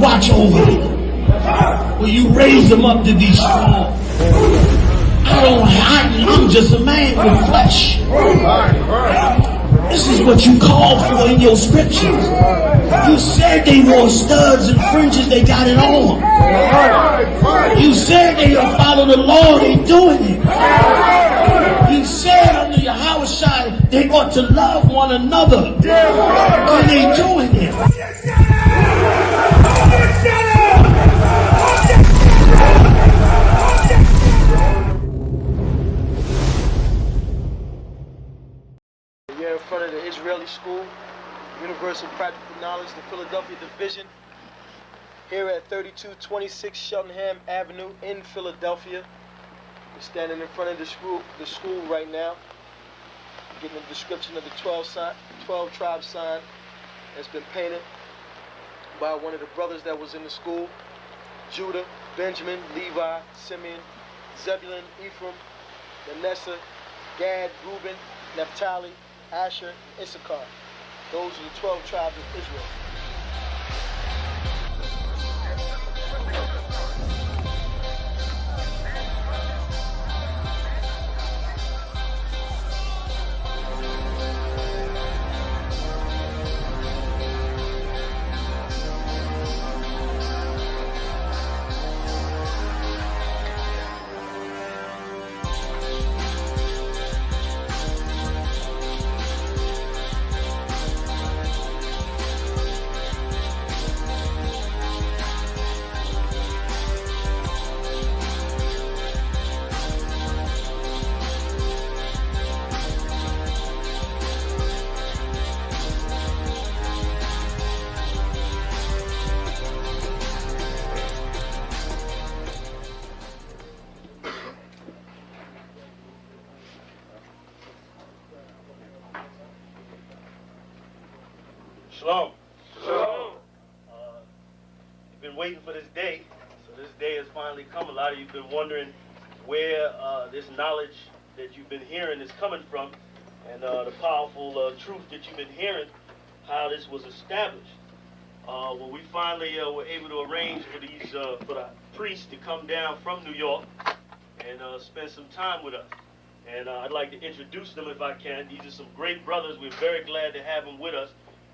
watch over them? Will you raise them up to be strong? I'm just a man with flesh. This is what you called for in your scriptures. You said they wore studs and fringes, they got it on. You said they don't follow the law, they doing it. You said under your house shine, they ought to love one another. And they doing it. We're in front of the Israeli School, Universal Practical Knowledge, the Philadelphia Division, here at 3226 Cheltenham Avenue in Philadelphia. We're standing in front of the school right now, getting a description of the 12 tribe sign that's been painted by one of the brothers that was in the school: Judah, Benjamin, Levi, Simeon, Zebulun, Ephraim, Manasseh, Gad, Reuben, Naphtali, Asher, Issachar. Those are the 12 tribes of Israel. Shalom. Shalom. You've been waiting for this day, so this day has finally come. A lot of you have been wondering where this knowledge that you've been hearing is coming from, and the powerful truth that you've been hearing, how this was established. Well, we finally were able to arrange for the priests to come down from New York and spend some time with us. And I'd like to introduce them if I can. These are some great brothers. We're very glad to have them with us.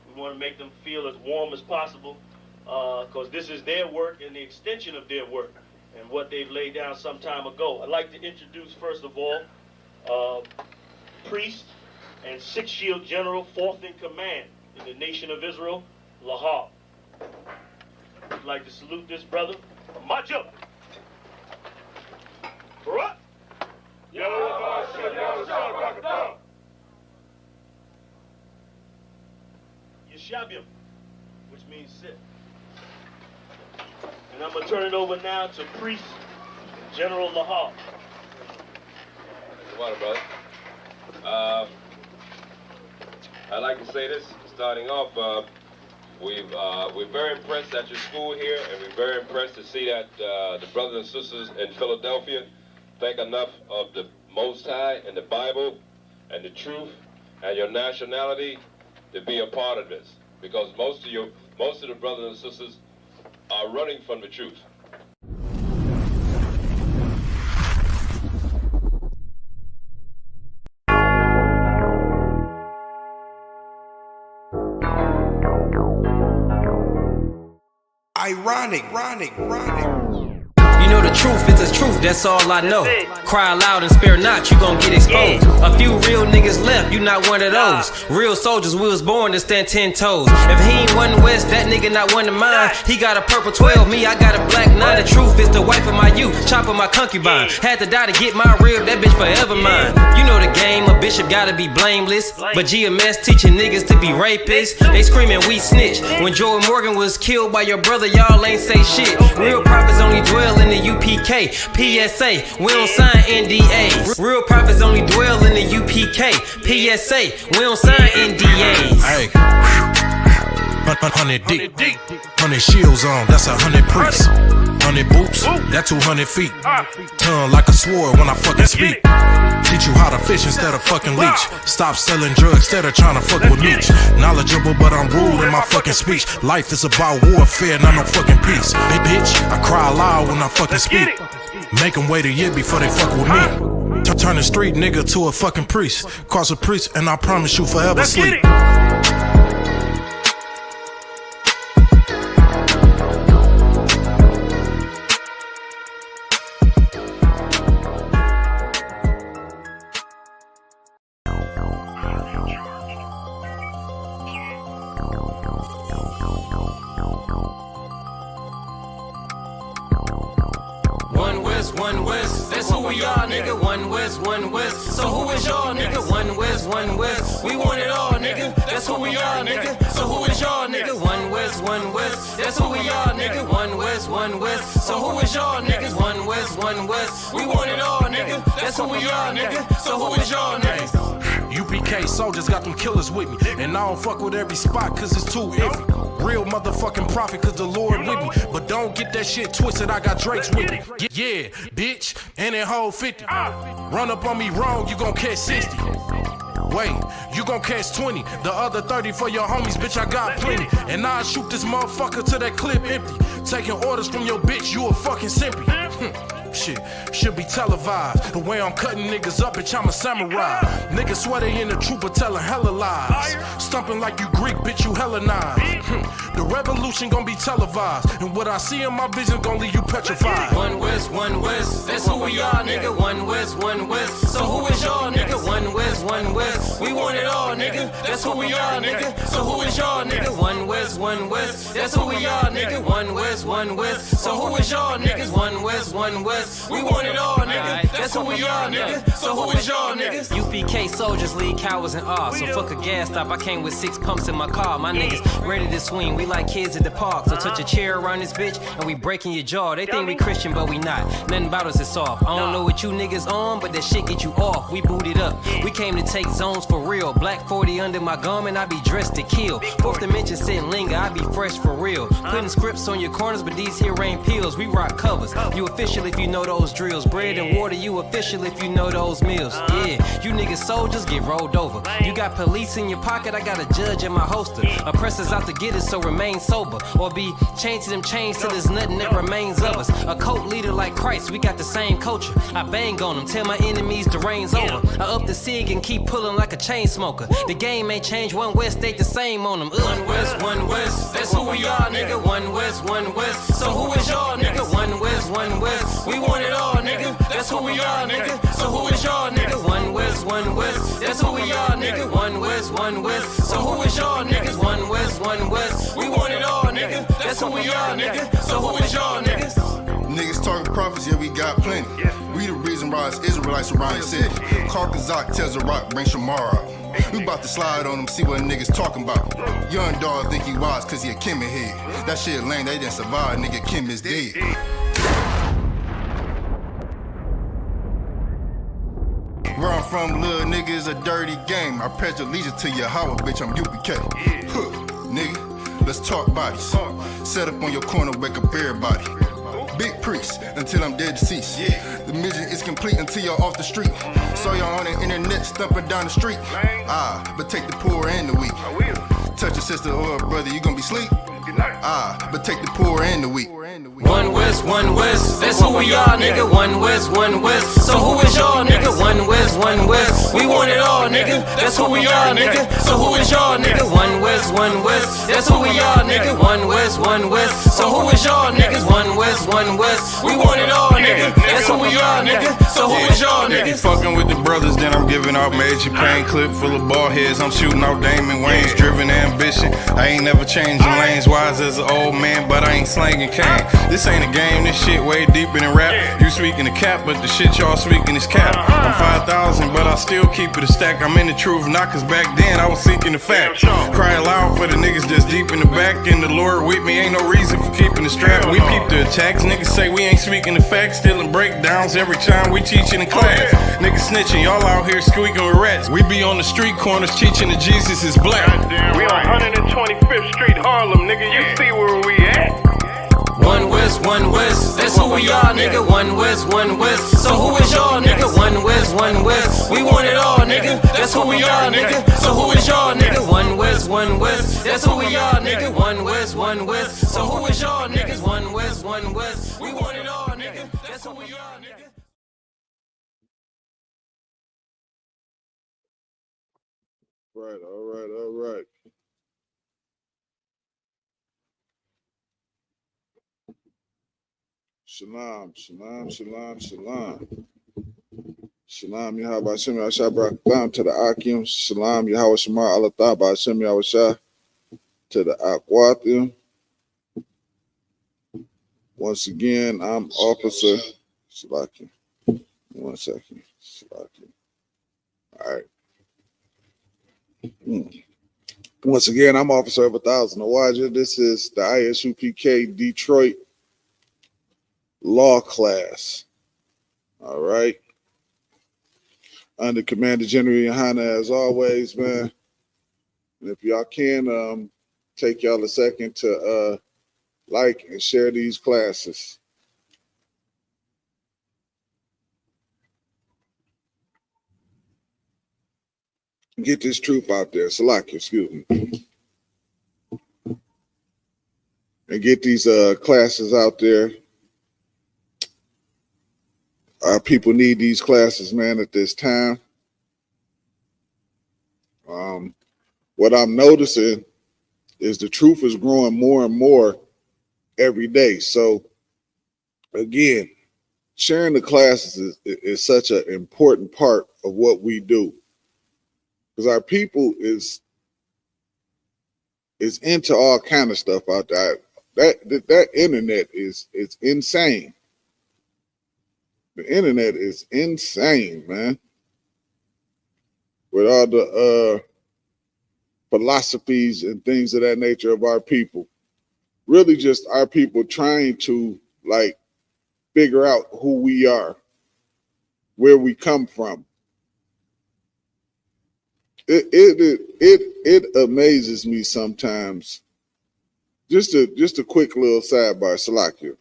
We want to make them feel as warm as possible, because this is their work and the extension of their work and what they've laid down some time ago. I'd like to introduce, first of all, priest and Sixth Shield General, 4th in command in the nation of Israel, Lahab. I'd like to salute this brother. March up. Barak. Yeshabim, which means sit. And I'm going to turn it over now to Priest General Lahab. Water, brother. I'd like to say this, starting off, we're very impressed at your school here, and we're very impressed to see that the brothers and sisters in Philadelphia think enough of the Most High and the Bible and the truth and your nationality to be a part of this, because most of the brothers and sisters are running from the truth. Ironic. You know the truth is the truth, that's all I know. Cry loud and spare not, you gon' get exposed. A few real niggas left, you not one of those. Real soldiers, we was born to stand 10 toes. If he ain't one West, that nigga not one of mine. He got a purple 12, me, I got a black 9. The truth is the wife of my youth, chopping my concubine. Had to die to get my rib, that bitch forever mine. You know the game, a bishop gotta be blameless. But GMS teaching niggas to be rapists. They screaming we snitch. When Joey Morgan was killed by your brother, y'all ain't say shit. Real prophets only dwell in the UPK, PSA, we don't sign NDAs. Real prophets only dwell in the UPK, PSA, we don't sign NDAs. Hey, 100 deep, 100 shields on, that's 100 priests. 100 boots, that's 200 feet. Tongue like a sword when I fucking speak. Teach you how to fish instead of fucking leech. Stop selling drugs instead of trying to fuck with me. Knowledgeable, but I'm rude in my fucking speech. Life is about warfare, not no fucking peace. Big bitch, I cry loud when I fucking speak. Make them wait a year before they fuck with me. Turn a street nigga to a fucking priest. Cause a priest, and I promise you forever sleep. One West, that's who we are, nigga. One West, One West. So who is y'all, nigga? One West, One West. We want it all, nigga. That's who we are, nigga. So who is y'all, nigga? One West, One West. That's who we are, nigga. One West, One West. So who is y'all, niggas? One West, One West. We want it all, nigga. That's who we are, nigga. So who is y'all, niggas? UPK soldiers got them killers with me. And I don't fuck with every spot cause it's too iffy. Real motherfucking prophet cause the Lord with me. But don't get that shit twisted, I got Drake's with me. Yeah, bitch, and that whole 50. Run up on me wrong, you gon' catch 60. Wait, you gon' catch 20. The other 30 for your homies, bitch, I got plenty. And I'll shoot this motherfucker till that clip empty. Taking orders from your bitch, you a fucking simpy. Shit, should be televised. The way I'm cutting niggas up, bitch, I'm a samurai. Niggas swear they in the truth, but telling hella lies. Stumping like you Greek, bitch, you Hellenized. The revolution gon' be televised. And what I see in my vision gon' leave you petrified. One West, One West. That's who we are, nigga. One West, One West. So who is y'all, nigga? One West, One West. We want it all, nigga. That's who we are, nigga. So who is y'all, nigga? One West, One West. That's who we are, nigga. One West, One West. So who is y'all, niggas? One West, One West. We want it all, nigga. That's who we are, nigga. So who is y'all, niggas? UPK soldiers lead cowards and R. So fuck a gas stop, I came with 6 pumps in my car. My niggas ready to swing, we like kids at the park. So touch a chair around this bitch and we breaking your jaw. They think we Christian, but we not. Nothing about us is soft. I don't know what you niggas on, but that shit get you off. We booted up. We came to take zones for real. Black 40 under my garment, I be dressed to kill. Fourth dimension sit linger, I be fresh for real. Putting scripts on your corners, but these here ain't pills. We rock covers. You official if you know those drills. Bread and water, you official if you know those meals. Yeah, you niggas soldiers get rolled over. You got police in your pocket, I got a judge in my holster. Oppressors out to get us, so remain sober. Or be chained to them chains till there's nothing that remains of us. A cult leader like Christ, we got the same culture. I bang on them, tell my enemies the reign's over. I up the cig and keep pulling like a chain smoker. The game ain't changed, One West stayed the same on them. One West, One West, that's who we are, nigga. One West, One West. So who is y'all, nigga? One West, One West. We want it all, nigga. That's who we are, nigga. So who is y'all, nigga? One West, One West. That's who we are, nigga. One West, One West. So who is y'all, niggas? One West, One West. We want it all, nigga. That's who we are, nigga. So who is y'all, niggas? Niggas talking prophets, yeah, we got plenty. We the reason why it's Israelites around the city. Call Kazak, tells the rock, bring Shamar out. We about to slide on them, see what niggas talking about. Young dog think he wise cause he a Kim head. That shit lame, they didn't survive, nigga, Kim is dead. Where I'm from, little nigga, is a dirty game. I pledge allegiance to Yahweh, bitch, I'm UPK. Huh, nigga, let's talk bodies. Set up on your corner, wake up everybody. Big priest, until I'm dead deceased. The mission is complete until you're off the street. So y'all on the internet, stumping down the street. But take the poor and the weak. Touch your sister or a brother, you gon' be sleep. But take the poor and the weak. One West, One West, that's who we are, nigga. One West, One West. So who is y'all, nigga? One West, One West. We want it all, nigga. That's who we are, nigga. So who is y'all, nigga? One West, One West. That's who we are, nigga. One West, One West. So who is y'all, niggas? One West, One West. We want it all, nigga. That's who we are, nigga. So who is y'all, nigga? Fucking with the brothers, then I'm giving out major pain. Clip full of ball heads, I'm shooting out Damon Wayne's. Driven ambition, I ain't never changing lanes. Wise as an old man, but I ain't slanging cane. This ain't a game, this shit way deeper than rap. You speaking the cap, but the shit y'all speaking is cap. I'm 5,000, but I still keep it a stack. I'm in the truth, not cause back then I was seeking the fact. Cry aloud for the niggas that's deep in the back. And the Lord with me, ain't no reason for keeping the strap. We peep the attacks, niggas say we ain't speaking the facts. Stealing breakdowns every time we teaching in class. Niggas snitching, y'all out here squeaking with rats. We be on the street corners teaching that Jesus is black. We on 125th Street, Harlem, nigga, you see where we at? One West, West, one West. That's who we are, nigga. One West, one West. So who is y'all, nigga? One West, one West. We want it all, nigga. That's who we are, nigga. So who is y'all, nigga? One West, one West. That's who we are, nigga. One West, one West. So who is y'all, niggas? One West, one West. We want it all, nigga. That's who we are, nigga. Right, all right. Shalom. Shalom, Yahweh Hashem Yahshua Barakam to the Akim. Shalom, Yahweh Shema Allah Taba Hashem Yahweh to the Akwathim. Once again, I'm Officer Salaki. 1 second. Salaki. All right. Once again, I'm Officer of 1,000 Awaja. This is the Isupk Detroit Law Class. All right. Under Commander General Yohana, as always, man. And if y'all can, take y'all a second to like and share these classes. Get this truth out there. Salaki, excuse me. And get these classes out there. Our people need these classes, man, at this time. What I'm noticing is the truth is growing more and more every day. So, again, sharing the classes is such an important part of what we do. Because our people is into all kind of stuff out there. That internet is insane. The internet is insane, man. With all the philosophies and things of that nature of our people. Really just our people trying to like figure out who we are, where we come from. It amazes me sometimes. Just a quick little sidebar, Salakia.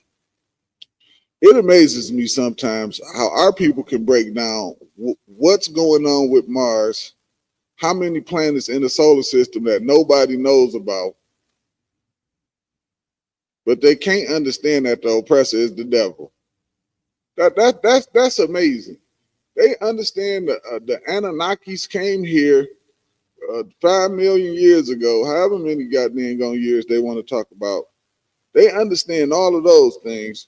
It amazes me sometimes how our people can break down what's going on with Mars, how many planets in the solar system that nobody knows about, but they can't understand that the oppressor is the devil. That's amazing. They understand the Anunnakis came here 5 million years ago, however many goddamn years they want to talk about. They understand all of those things,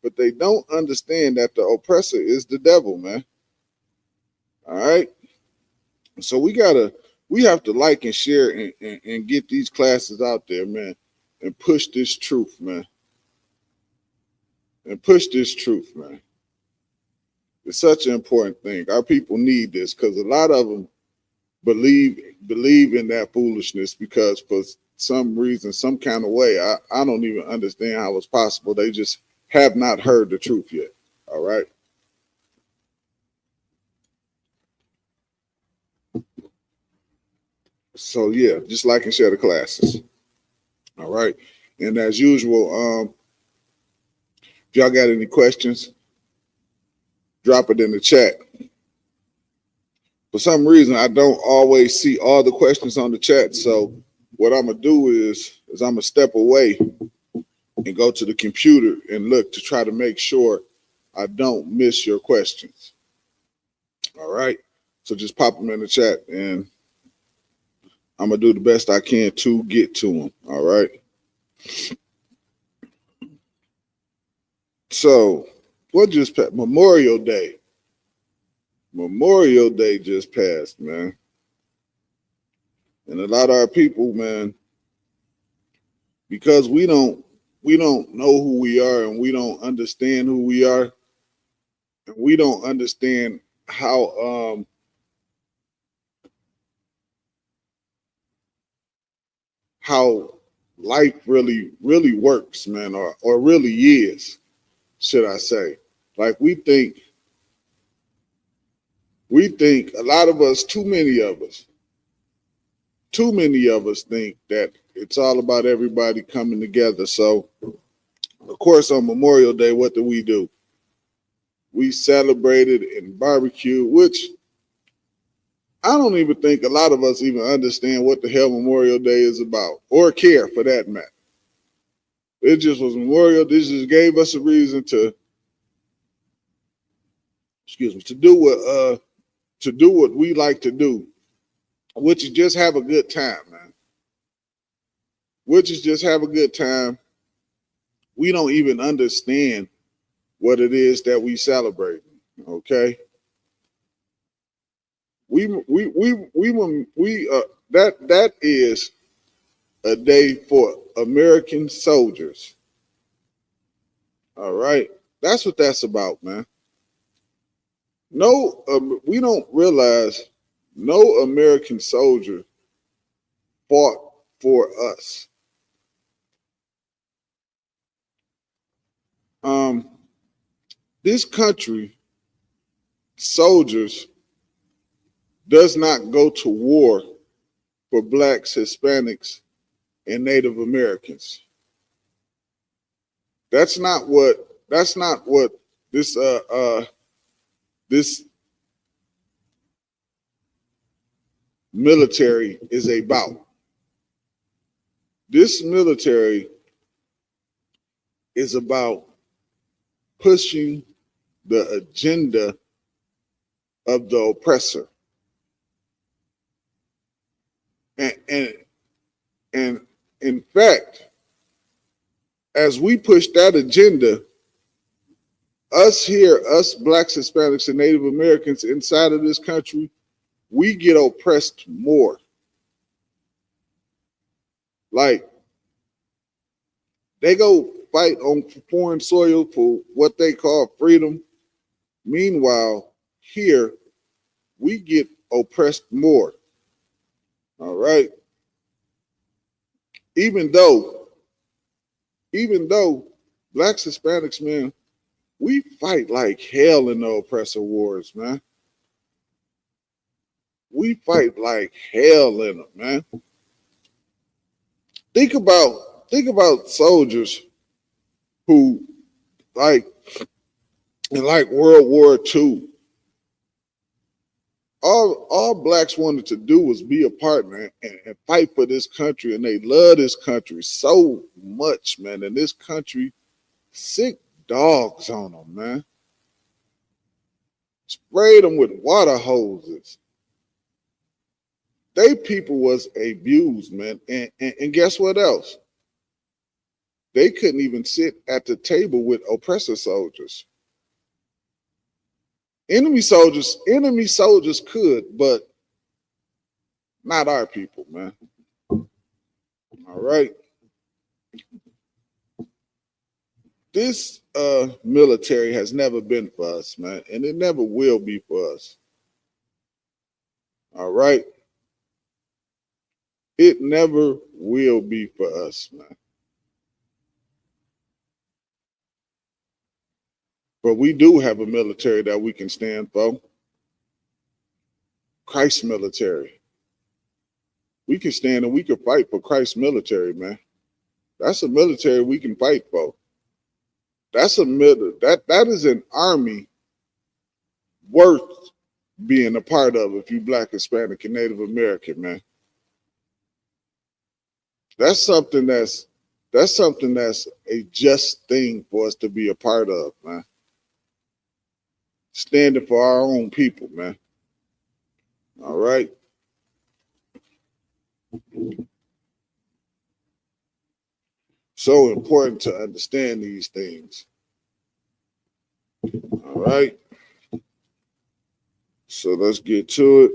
but they don't understand that the oppressor is the devil, man. All right. So we have to like and share and get these classes out there, man, and push this truth, man. It's such an important thing. Our people need this because a lot of them believe in that foolishness because for some reason, some kind of way, I don't even understand how it's possible. They just have not heard the truth yet. All right. So yeah, just like and share the classes. All right. And as usual, if y'all got any questions, drop it in the chat. For some reason, I don't always see all the questions on the chat. So what I'm gonna do is I'm gonna step away and go to the computer and look to try to make sure I don't miss your questions. All right. So just pop them in the chat and I'm gonna do the best I can to get to them. All right. So what just passed? Memorial Day. Memorial Day just passed, man. And a lot of our people, man, because we don't know who we are and we don't understand who we are, and we don't understand how life really works, man, or really is, should I say. Like we think a lot of us, too many of us think that it's all about everybody coming together. So Of course, on Memorial Day, what do? We celebrated and barbecued, which I don't even think a lot of us even understand what the hell Memorial Day is about, or care for that matter. It just was Memorial. This just gave us a reason to, to do what we like to do, which is just have a good time, man. Which is just have a good time. We don't even understand what it is that we celebrate. Okay. That is a day for American soldiers. All right. That's what that's about, man. No, we don't realize no American soldier fought for us. This country, soldiers, does not go to war for blacks, Hispanics, and Native Americans. That's not what this this military is about. This military is about pushing the agenda of the oppressor. And in fact, as we push that agenda, us blacks, Hispanics, and Native Americans inside of this country, we get oppressed more. Like, they go fight on foreign soil for what they call freedom. Meanwhile, here, we get oppressed more. All right. Even though blacks, Hispanics, man, we fight like hell in the oppressor wars, man. We fight like hell in them, man. Think about soldiers who, like, in like World War II, all blacks wanted to do was be a partner and fight for this country, and they love this country so much, man. And this country, sick dogs on them, man. Sprayed them with water hoses. They people was abused, man. And guess what else? They couldn't even sit at the table with oppressor soldiers. Enemy soldiers could, but not our people, man. All right. This military has never been for us, man, and it never will be for us. All right. It never will be for us, man. But we do have a military that we can stand for. Christ's military. We can stand and we can fight for Christ's military, man. That's a military we can fight for. That is an army worth being a part of if you Black, Hispanic, and Native American, man. That's something that's a just thing for us to be a part of, man. Standing for our own people, man. All right. So important to understand these things. All right. So let's get to it.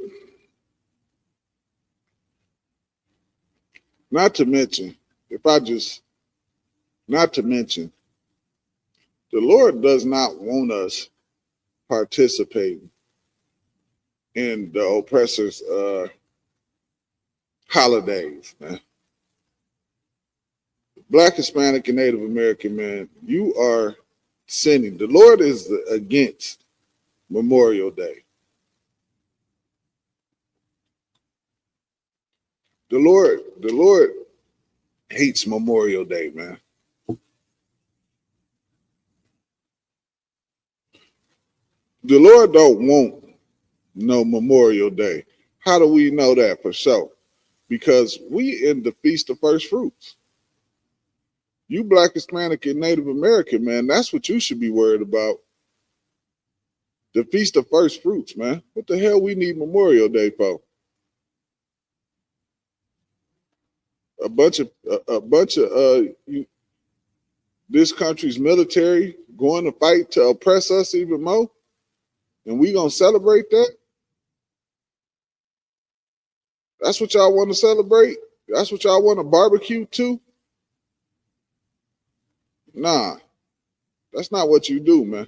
Not to mention, the Lord does not want us participating in the oppressor's holidays, man. Black, Hispanic, and Native American, man, you are sinning. The Lord is against Memorial Day. The Lord hates Memorial Day, man. The Lord don't want no Memorial Day. How do we know that for sure? Because we in the Feast of First Fruits. You Black, Hispanic, and Native American, man, that's what you should be worried about. The Feast of First Fruits, man. What the hell we need Memorial Day for? A bunch of this country's military going to fight to oppress us even more, and we gonna celebrate that? That's what y'all want to celebrate? That's what y'all want to barbecue too? Nah, that's not what you do, man.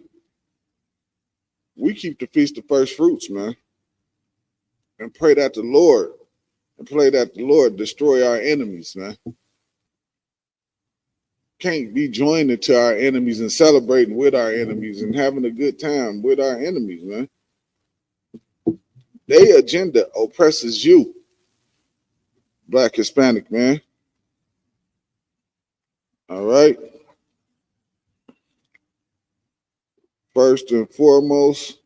We keep the Feast of First Fruits, man, and pray that the Lord destroy our enemies, man. Can't be joining to our enemies and celebrating with our enemies and having a good time with our enemies, man. Their agenda oppresses you, Black, Hispanic, man. All right. First and foremost,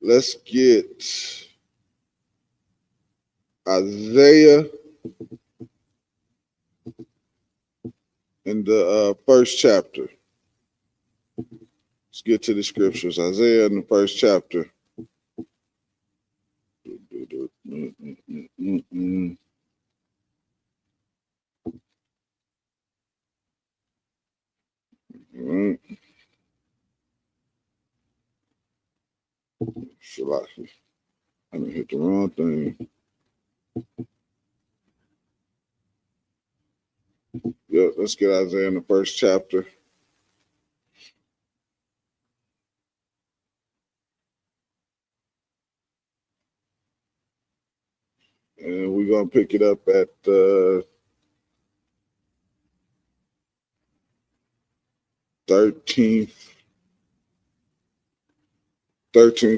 let's get Isaiah in the first chapter. Let's get to the scriptures. Isaiah in the first chapter. Right. Shalaki. I done hit the wrong thing. Yeah, let's get Isaiah in the first chapter. And we're going to pick it up at 13th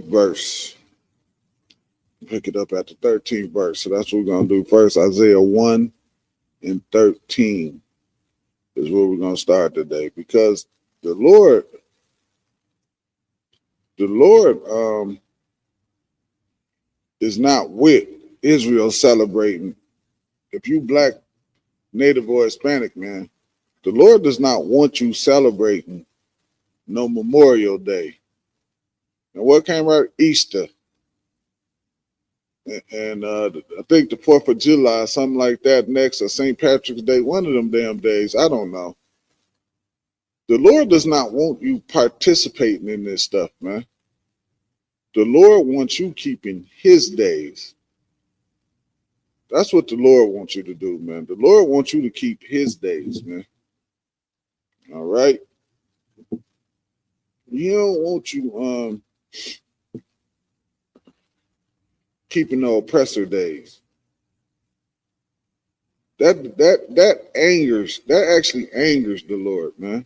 verse. Pick it up at the 13th verse. So that's what we're going to do first. Isaiah 1 and 13 is where we're going to start today, because the Lord is not with Israel celebrating. If you Black, Native, or Hispanic, man, the Lord does not want you celebrating no Memorial Day. And what came right? Easter. And I think the 4th of July, something like that next, or St. Patrick's Day, one of them damn days. I don't know. The Lord does not want you participating in this stuff, man. The Lord wants you keeping his days. That's what the Lord wants you to do, man. The Lord wants you to keep his days, man. All right? He don't want you keeping the oppressor days. That actually angers the Lord, man.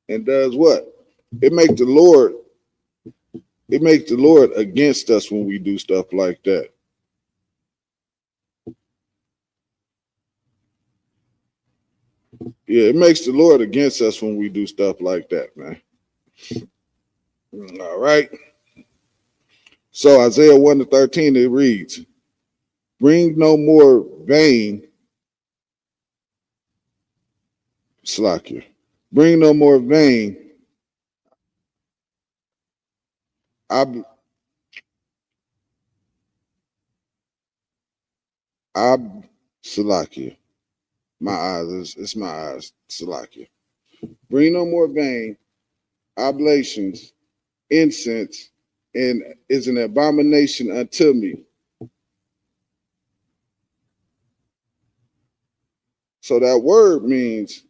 And does what? It makes the Lord against us when we do stuff like that. Yeah, it makes the Lord against us when we do stuff like that, man. All right. So Isaiah 1 to 13, it reads, bring no more vain, Slakia. Bring no more vain. Salakia. My eyes, it's my eyes, Salakia. Bring no more vain oblations, incense, and is an abomination unto me. So that word means,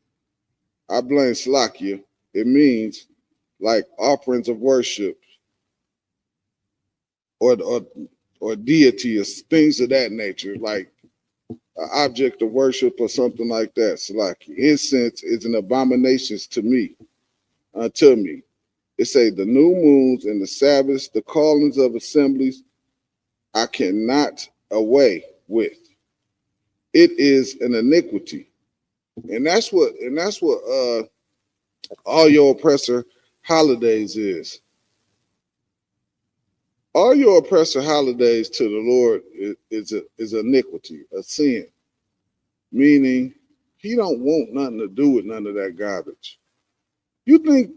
I blame Salakia. It means like offerings of worship or deity or things of that nature, like an object of worship or something like that. Salaki. Incense is an abomination to me, unto me. It say the new moons and the Sabbaths, the callings of assemblies, I cannot away with. It is an iniquity. And that's what all your oppressor holidays is. All your oppressor holidays to the Lord is iniquity, a sin, meaning he don't want nothing to do with none of that garbage. You think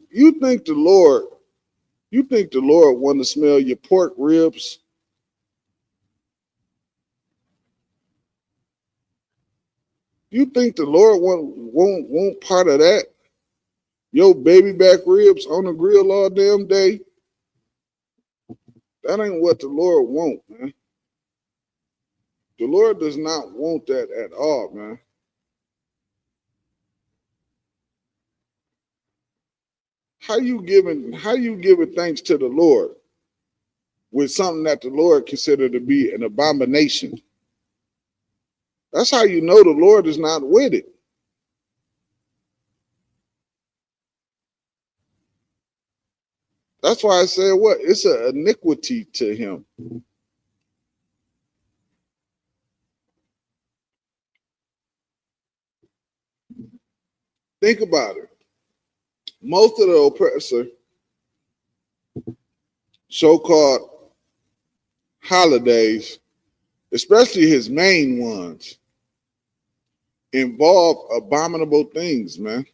the Lord want to smell your pork ribs? You think the Lord won't part of that? Your baby back ribs on the grill all damn day? That ain't what the Lord want, man. The Lord does not want that at all, man. How you giving thanks to the Lord with something that the Lord considered to be an abomination? That's how you know the Lord is not with it. That's why I said what? It's an iniquity to him. Think about it. Most of the oppressor so-called holidays, especially his main ones, involve abominable things, man.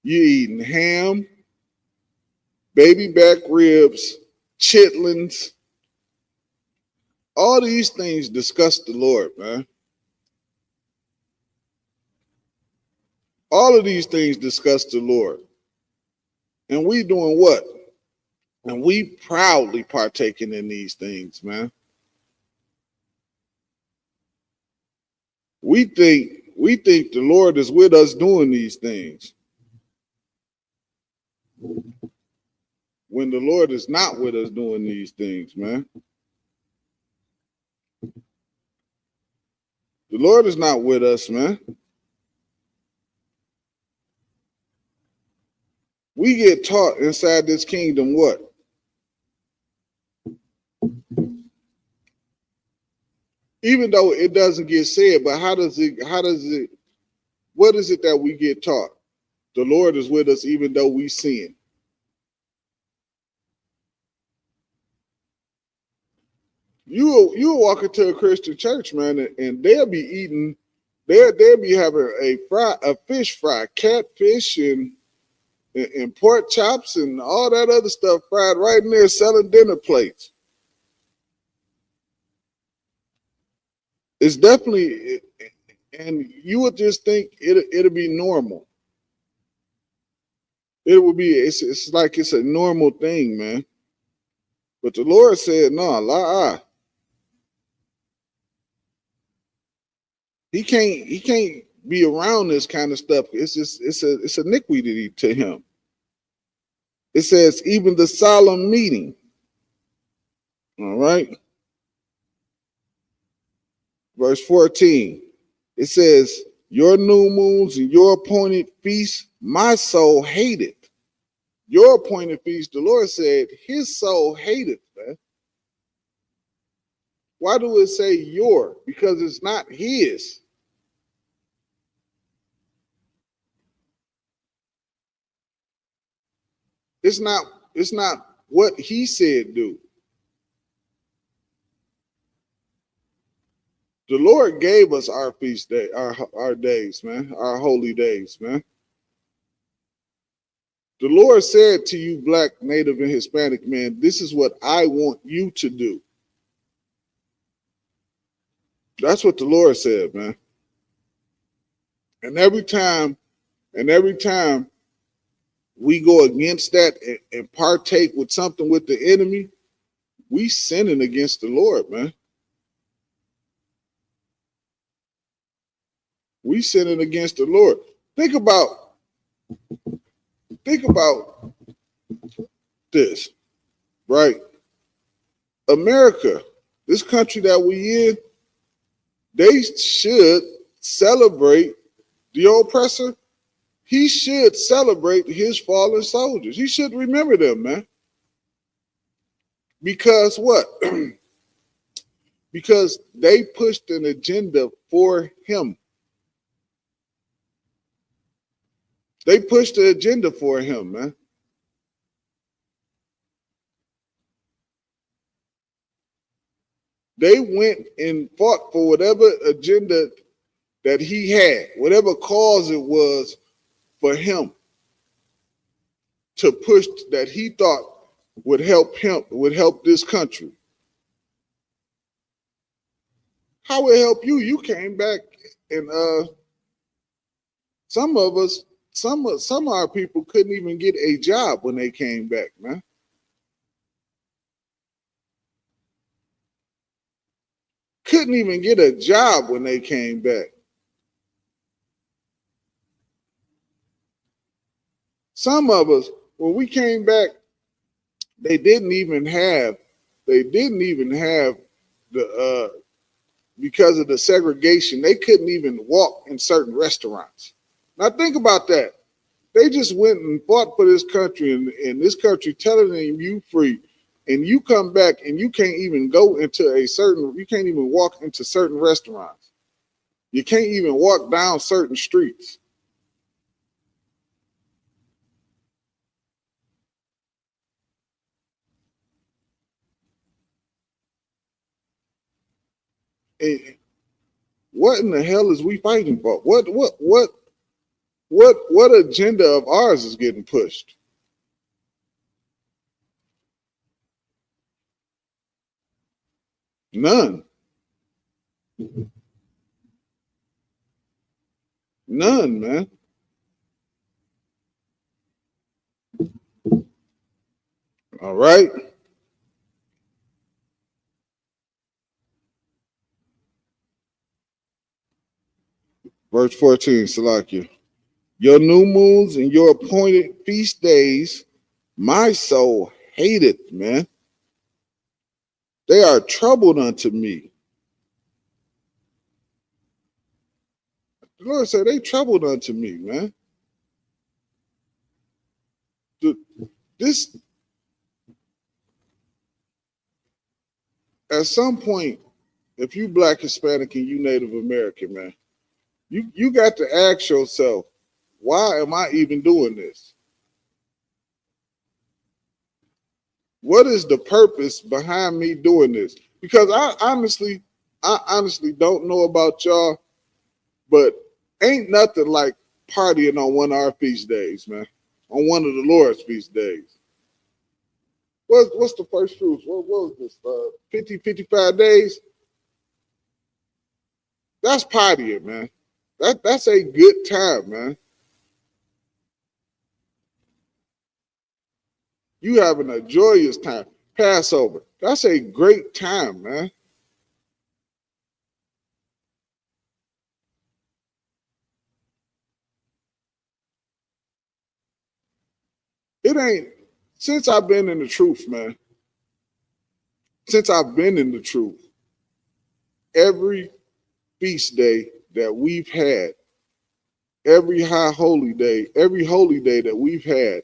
You eating ham, baby back ribs, chitlins. All these things disgust the Lord, man. All of these things disgust the Lord. And we doing what? And we proudly partaking in these things, man. We think the Lord is with us doing these things, when the Lord is not with us doing these things, man. The Lord is not with us, man. We get taught inside this kingdom what? Even though it doesn't get said, but what is it that we get taught? The Lord is with us even though we sin. You'll walk into a Christian church, man, and they'll be eating, they'll be having a fish fry, catfish and pork chops and all that other stuff fried right in there selling dinner plates. It's definitely, and you would just think it'll be normal. It would be, it's like it's a normal thing, man. But the Lord said, no, la. He can't be around this kind of stuff. It's iniquity to him. It says, even the solemn meeting. All right. Verse 14. It says, your new moons and your appointed feasts, my soul hated. Your appointed feast, the Lord said, his soul hated, man. Why do it say your? Because it's not his. It's not what he said do. The Lord gave us our feast day, our days, man, our holy days, man. The Lord said to you, Black, Native, and Hispanic man, this is what I want you to do. That's what the Lord said, man. And every time we go against that and partake with something with the enemy, we sinning against the Lord, man. We sinning against the Lord. Think about this, right? America, this country that we in, they should celebrate the oppressor. He should celebrate his fallen soldiers. He should remember them, man. Because what? Because they pushed an agenda for him. They pushed the agenda for him, man. They went and fought for whatever agenda that he had, whatever cause it was for him to push that he thought would help him, would help this country. How would it help you? You came back and some of us, some of our people couldn't even get a job when they came back, man. Couldn't even get a job when they came back. Some of us, when we came back, they didn't even have the because of the segregation, they couldn't even walk in certain restaurants. Now think about that. They just went and fought for this country, and this country telling them you free, and you come back and you can't even go into you can't even walk into certain restaurants. You can't even walk down certain streets. And what in the hell is we fighting for? What agenda of ours is getting pushed? None. None, man. All right. Verse 14, Salakia. Your new moons and your appointed feast days, my soul hated, man. They are troubled unto me. The Lord said, they troubled unto me, man. This, at some point, if you Black, Hispanic, and you Native American, man, you got to ask yourself, why am I even doing this? What is the purpose behind me doing this? Because I honestly don't know about y'all, but ain't nothing like partying on one of our feast days, man. On one of the Lord's feast days. What's the first fruits? What was this? 55 days? That's partying, man. That's a good time, man. You having a joyous time. Passover. That's a great time, man. It ain't, since I've been in the truth, man. Since I've been in the truth, every feast day that we've had, every holy day that we've had,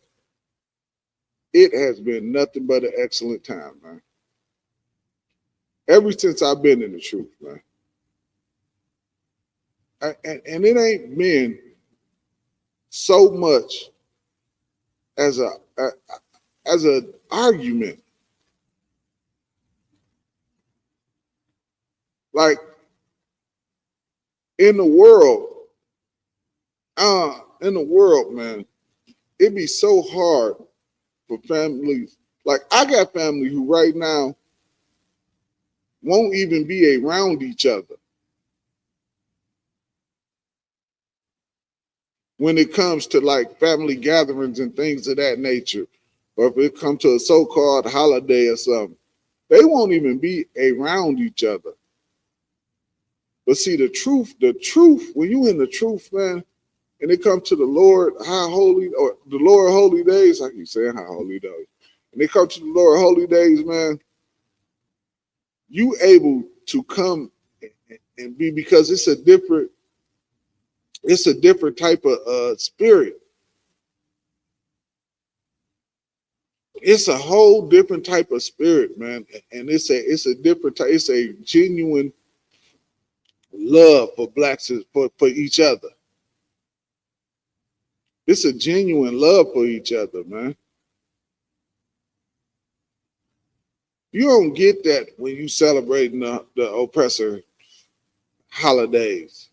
it has been nothing but an excellent time, man. Ever since I've been in the truth, man. And it ain't been so much as an argument. Like in the world, man, it'd be so hard for families. Like I got family who right now won't even be around each other when it comes to like family gatherings and things of that nature, or if it comes to a so-called holiday or something, they won't even be around each other. But see, the truth, when you in the truth, man, and it comes to the Lord high holy, or the Lord holy days, I keep saying high holy days, and they come to the Lord holy days, man, you able to come and be, because it's a different type of spirit. It's a whole different type of spirit, man, and it's a different type. It's a genuine love for blacks, for each other. It's a genuine love for each other, man. You don't get that when you celebrating the oppressor holidays,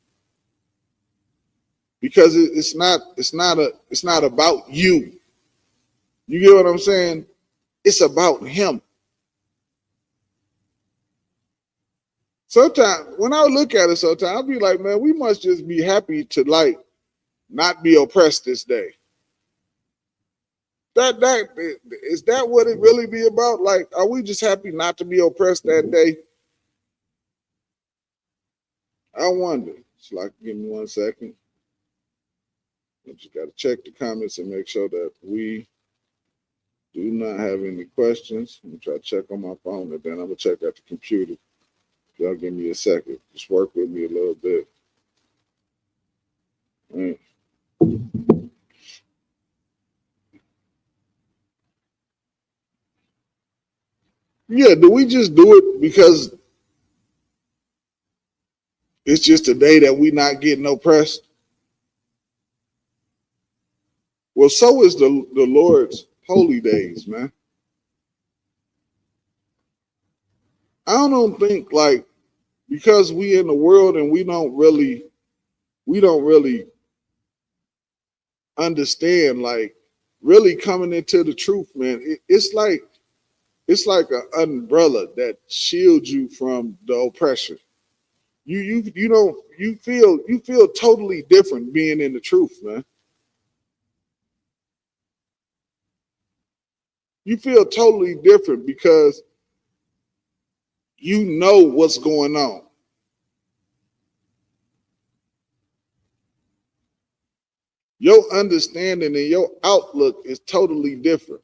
because it's not about you. You get what I'm saying? It's about him. Sometimes when I look at it, sometimes I'll be like, man, we must just be happy to like not be oppressed this day. That is that what it really be about? Like, are we just happy not to be oppressed that day? I wonder. It's like, give me 1 second. I just got to check the comments and make sure that we do not have any questions. I'm gonna try to check on my phone, and then I'm gonna check at the computer. Y'all give me a second. Just work with me a little bit. All right. Yeah, do we just do it because it's just a day that we not getting oppressed? Well, so is the Lord's holy days, man. I don't think like because we in the world and we don't really understand like really coming into the truth, man. It's like an umbrella that shields you from the oppression. You feel totally different being in the truth, man. You feel totally different because you know what's going on. Your understanding and your outlook is totally different.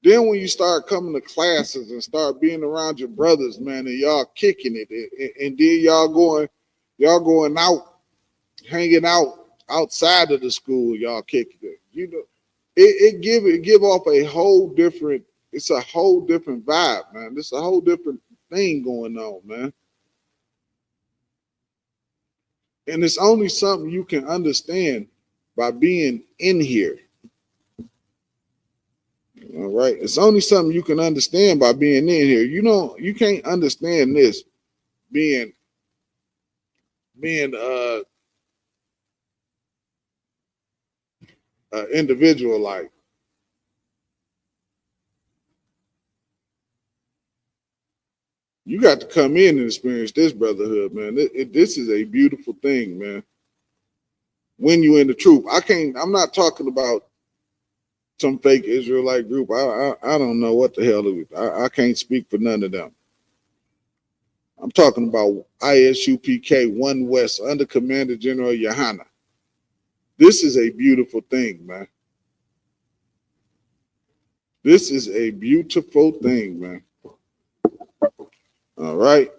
Then when you start coming to classes and start being around your brothers, man, and y'all kicking it, and then y'all going out, hanging out outside of the school, y'all kicking it. You know, it give off a whole different. It's a whole different vibe, man. It's a whole different thing going on, man. And it's only something you can understand by being in here. All right. It's only something you can understand by being in here. You can't understand this being individual like. You got to come in and experience this brotherhood, man. This is a beautiful thing, man. When you in the truth, I'm not talking about some fake Israelite group. I don't know what the hell it is. I can't speak for none of them. I'm talking about ISUPK 1 West under Commander General Yohana. This is a beautiful thing, man. This is a beautiful thing, man. All right.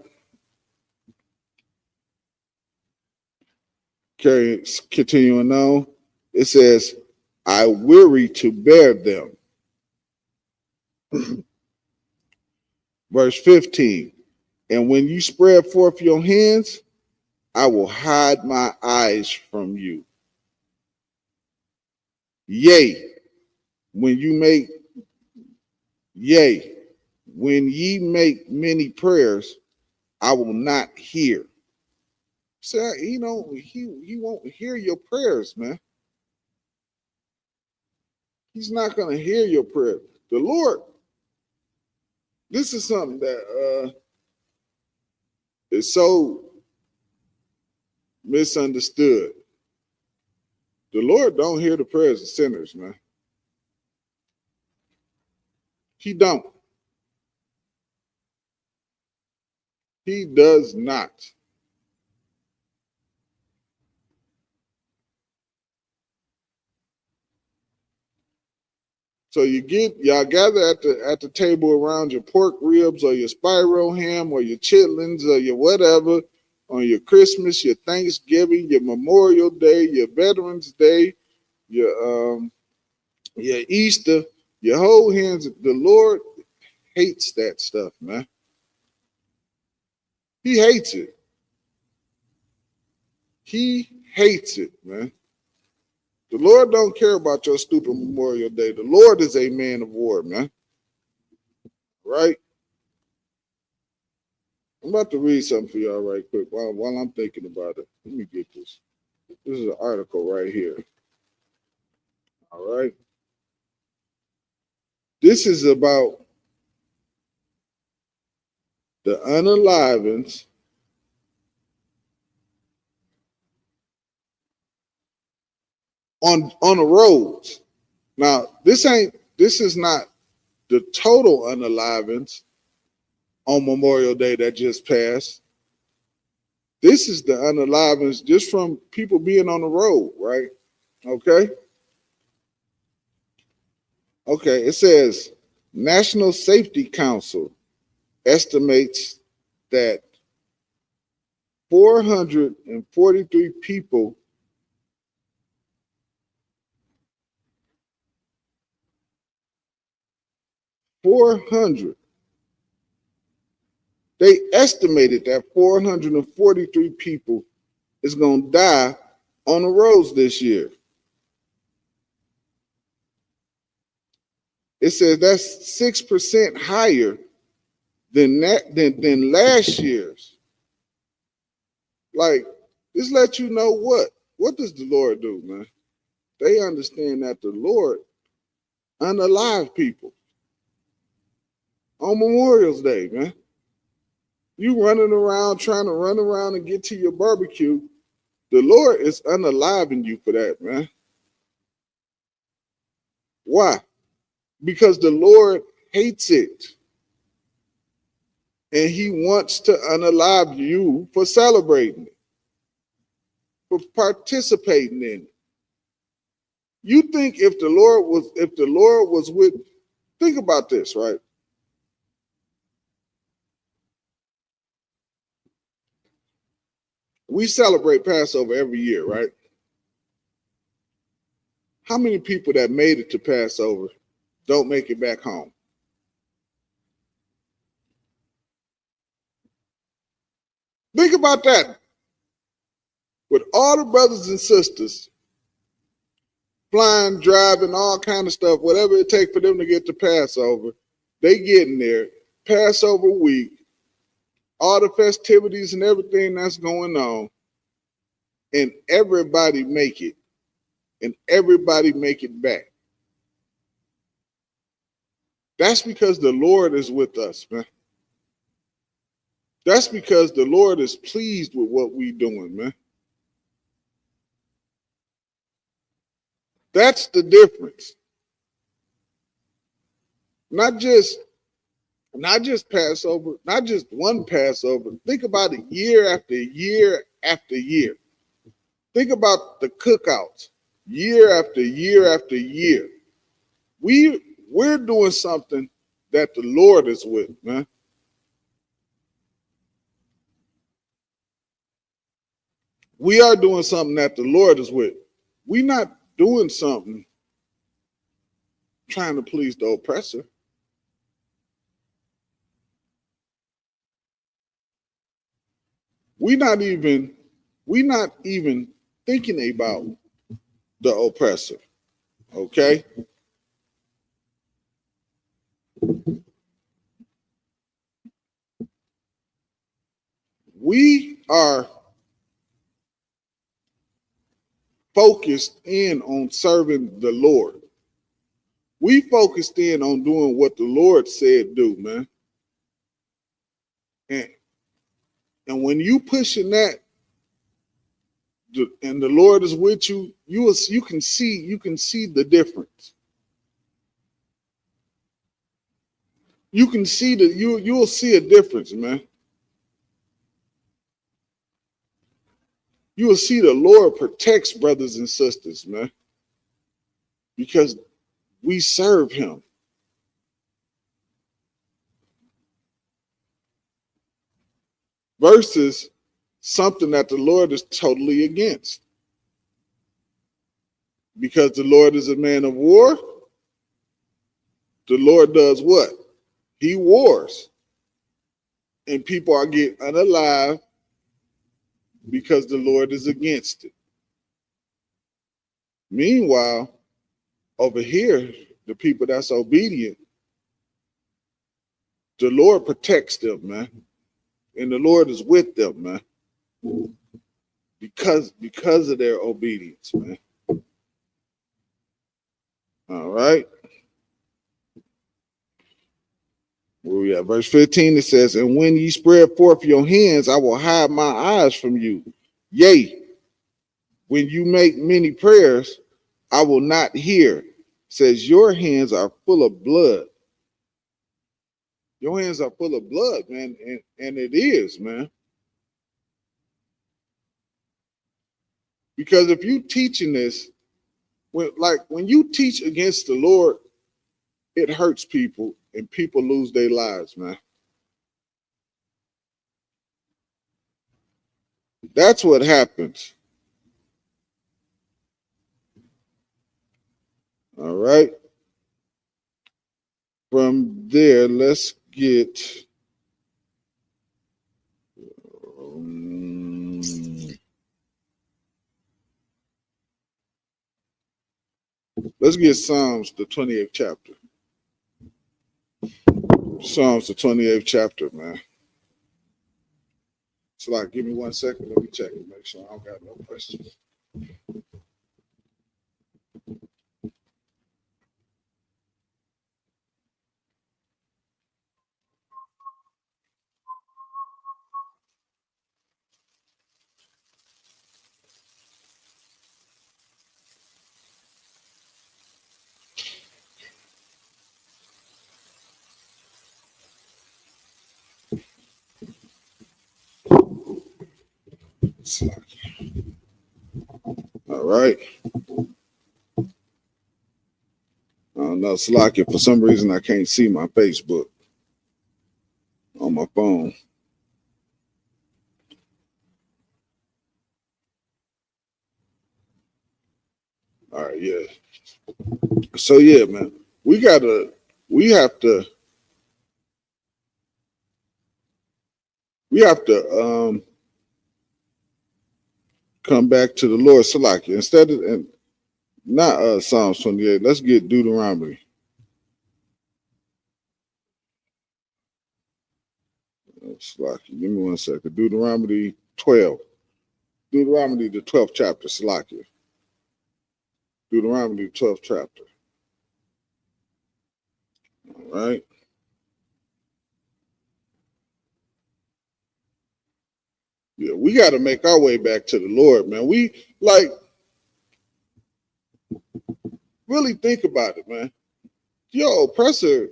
Continuing on, it says, I weary to bear them. Verse 15, and when you spread forth your hands, I will hide my eyes from you. Yea, when ye make many prayers, I will not hear. So, he won't hear your prayers, man. He's not going to hear your prayer. The Lord, this is something that is so misunderstood. The Lord don't hear the prayers of sinners, man. He don't. He does not. So y'all gather at the table around your pork ribs or your spiral ham or your chitlins or your whatever on your Christmas, your Thanksgiving, your Memorial Day, your Veterans Day, your Easter, your whole hands. The Lord hates that stuff, man. He hates it. He hates it, man. The Lord don't care about your stupid Memorial Day. The Lord is a man of war, man. Right? I'm about to read something for y'all right quick while I'm thinking about it. Let me get this. This is an article right here. All right. This is about the unalivings on the roads. Now, this is not the total unalivings on Memorial Day that just passed. This is the unalivings just from people being on the road, right? Okay. Okay, it says National Safety Council estimates that 443 people they estimated that 443 people is going to die on the roads this year. It says that's 6% higher than last year's. Like, this let you know what does the Lord do, man? They understand that the Lord unalive people on Memorial's Day, man. You running around trying to run around and get to your barbecue. The Lord is unaliving you for that, man. Why? Because the Lord hates it. And he wants to unalive you for celebrating it, for participating in it. You think if the Lord was with, think about this, right? We celebrate Passover every year, right? How many people that made it to Passover don't make it back home? Think about that. With all the brothers and sisters flying, driving, all kind of stuff, whatever it takes for them to get to Passover, they getting there, Passover week, all the festivities and everything that's going on, and everybody make it, and everybody make it back. That's because the Lord is with us, man. That's because the Lord is pleased with what we doing, man. That's the difference. Not just Passover, not just one Passover. Think about it year after year after year. Think about the cookouts year after year after year. We're doing something that the Lord is with, man. We are doing something that the Lord is with. We're not doing something trying to please the oppressor. We're not even thinking about the oppressor. Okay? We are focused in on serving the Lord. We focused in on doing what the Lord said do, man. And when you pushing that, and the Lord is with you, you can see the difference. You can see that you'll see a difference, man. You will see the Lord protects brothers and sisters, man, because we serve him. Versus something that the Lord is totally against. Because the Lord is a man of war, the Lord does what? He wars. And people are getting unalive because the Lord is against it. Meanwhile, over here, the people that's obedient, the Lord protects them, man. And the Lord is with them, man. Because of their obedience, man. All right. Where we at? Verse 15, it says, and when ye spread forth your hands, I will hide my eyes from you. Yea, when you make many prayers, I will not hear. It says, your hands are full of blood. Your hands are full of blood, man. And it is, man. Because if you teaching this, when you teach against the Lord, it hurts people and people lose their lives, man. That's what happens. All right. From there, let's get Psalms, the 28th chapter. Psalms, the 28th chapter, man. So, like, give me 1 second. Let me check and make sure I don't got no questions. All right. I don't know, Salakia, for some reason I can't see my Facebook on my phone. All right, yeah. So yeah, man, we have to come back to the Lord. Salakia. Instead of and not Psalms 28, let's get Deuteronomy. Salakia. Give me 1 second. Deuteronomy 12. Deuteronomy, the 12th chapter. Salakia. Deuteronomy, the 12th chapter. All right. Yeah, we got to make our way back to the Lord, man. We really think about it, man. Your oppressor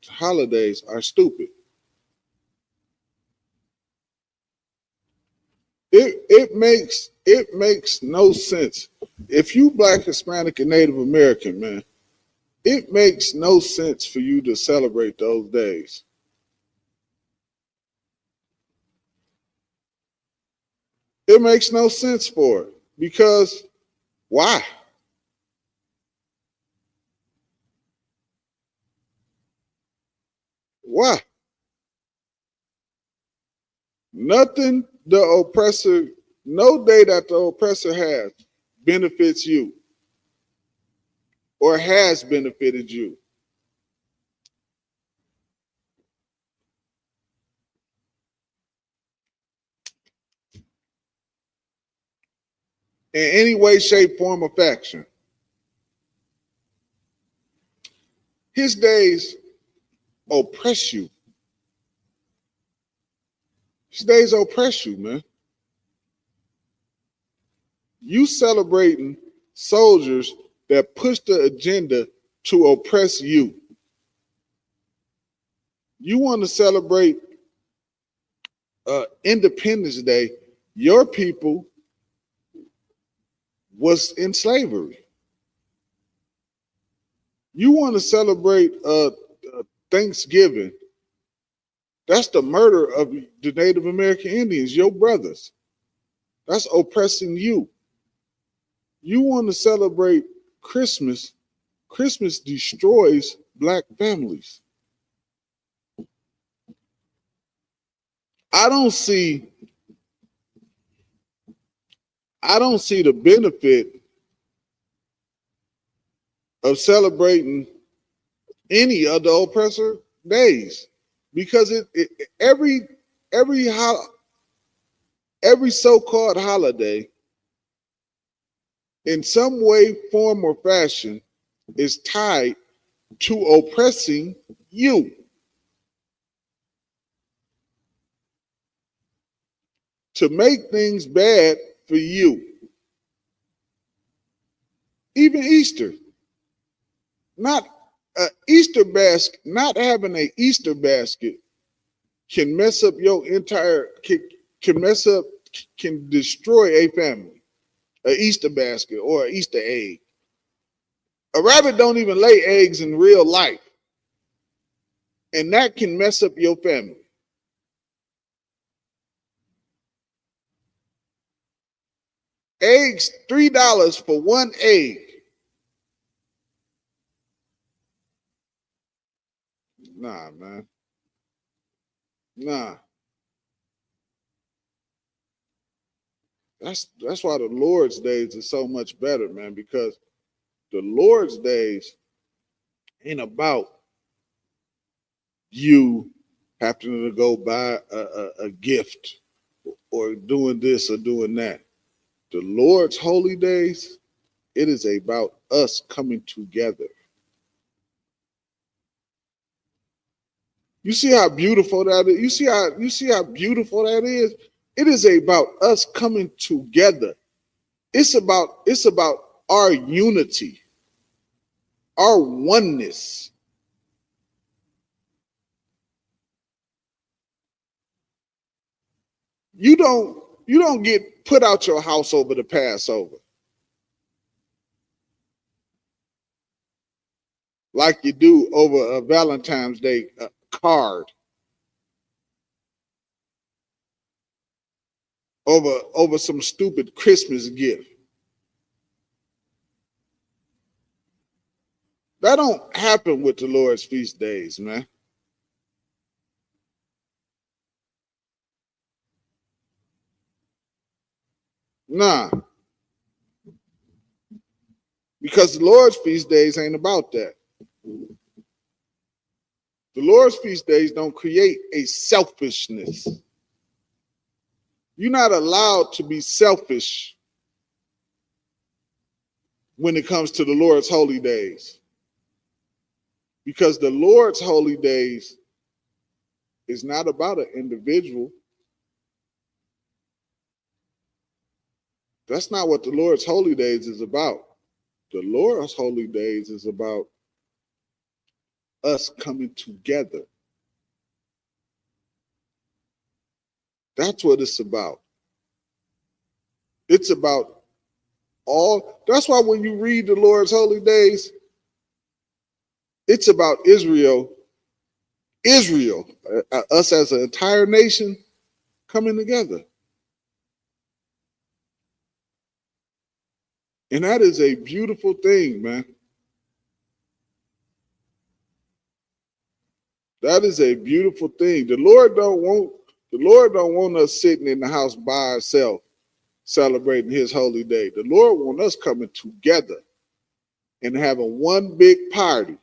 holidays are stupid. It makes no sense. If you Black, Hispanic, and Native American, man, it makes no sense for you to celebrate those days. It makes no sense for it because why? Why? Nothing the oppressor, no day that the oppressor has benefits you or has benefited you. In any way, shape, form, or fashion. His days oppress you. His days oppress you, man. You celebrating soldiers that push the agenda to oppress you. You want to celebrate Independence Day. Your people was in slavery. You want to celebrate Thanksgiving. That's the murder of the Native American Indians, your brothers. That's oppressing you. You want to celebrate Christmas. Christmas destroys Black families. I don't see the benefit of celebrating any of the oppressor days, because every so-called holiday in some way, form, or fashion is tied to oppressing you, to make things bad for you. Even Easter, not not having an Easter basket can mess up your entire, can destroy a family. An Easter basket or an Easter egg. A rabbit don't even lay eggs in real life, and that can mess up your family. Eggs, $3 for one egg. Nah, man. Nah. That's why the Lord's days are so much better, man, because the Lord's days ain't about you having to go buy a gift or doing this or doing that. The Lord's holy days, it is about us coming together. You see how beautiful that is? You see how beautiful that is? It is about us coming together. It's about our unity, our oneness. You don't get put out your house over the Passover like you do over a Valentine's Day card, over some stupid Christmas gift. That don't happen with the Lord's feast days, man. Nah. Because the Lord's feast days ain't about that. The Lord's feast days don't create a selfishness. You're not allowed to be selfish when it comes to the Lord's holy days. Because the Lord's holy days is not about an individual. That's not what the Lord's holy days is about. The Lord's holy days is about us coming together. That's what it's about. It's about that's why when you read the Lord's holy days, it's about Israel, us as an entire nation coming together. And that is a beautiful thing, man. That is a beautiful thing. The Lord don't want us sitting in the house by ourselves celebrating his holy day. The Lord wants us coming together and having one big party.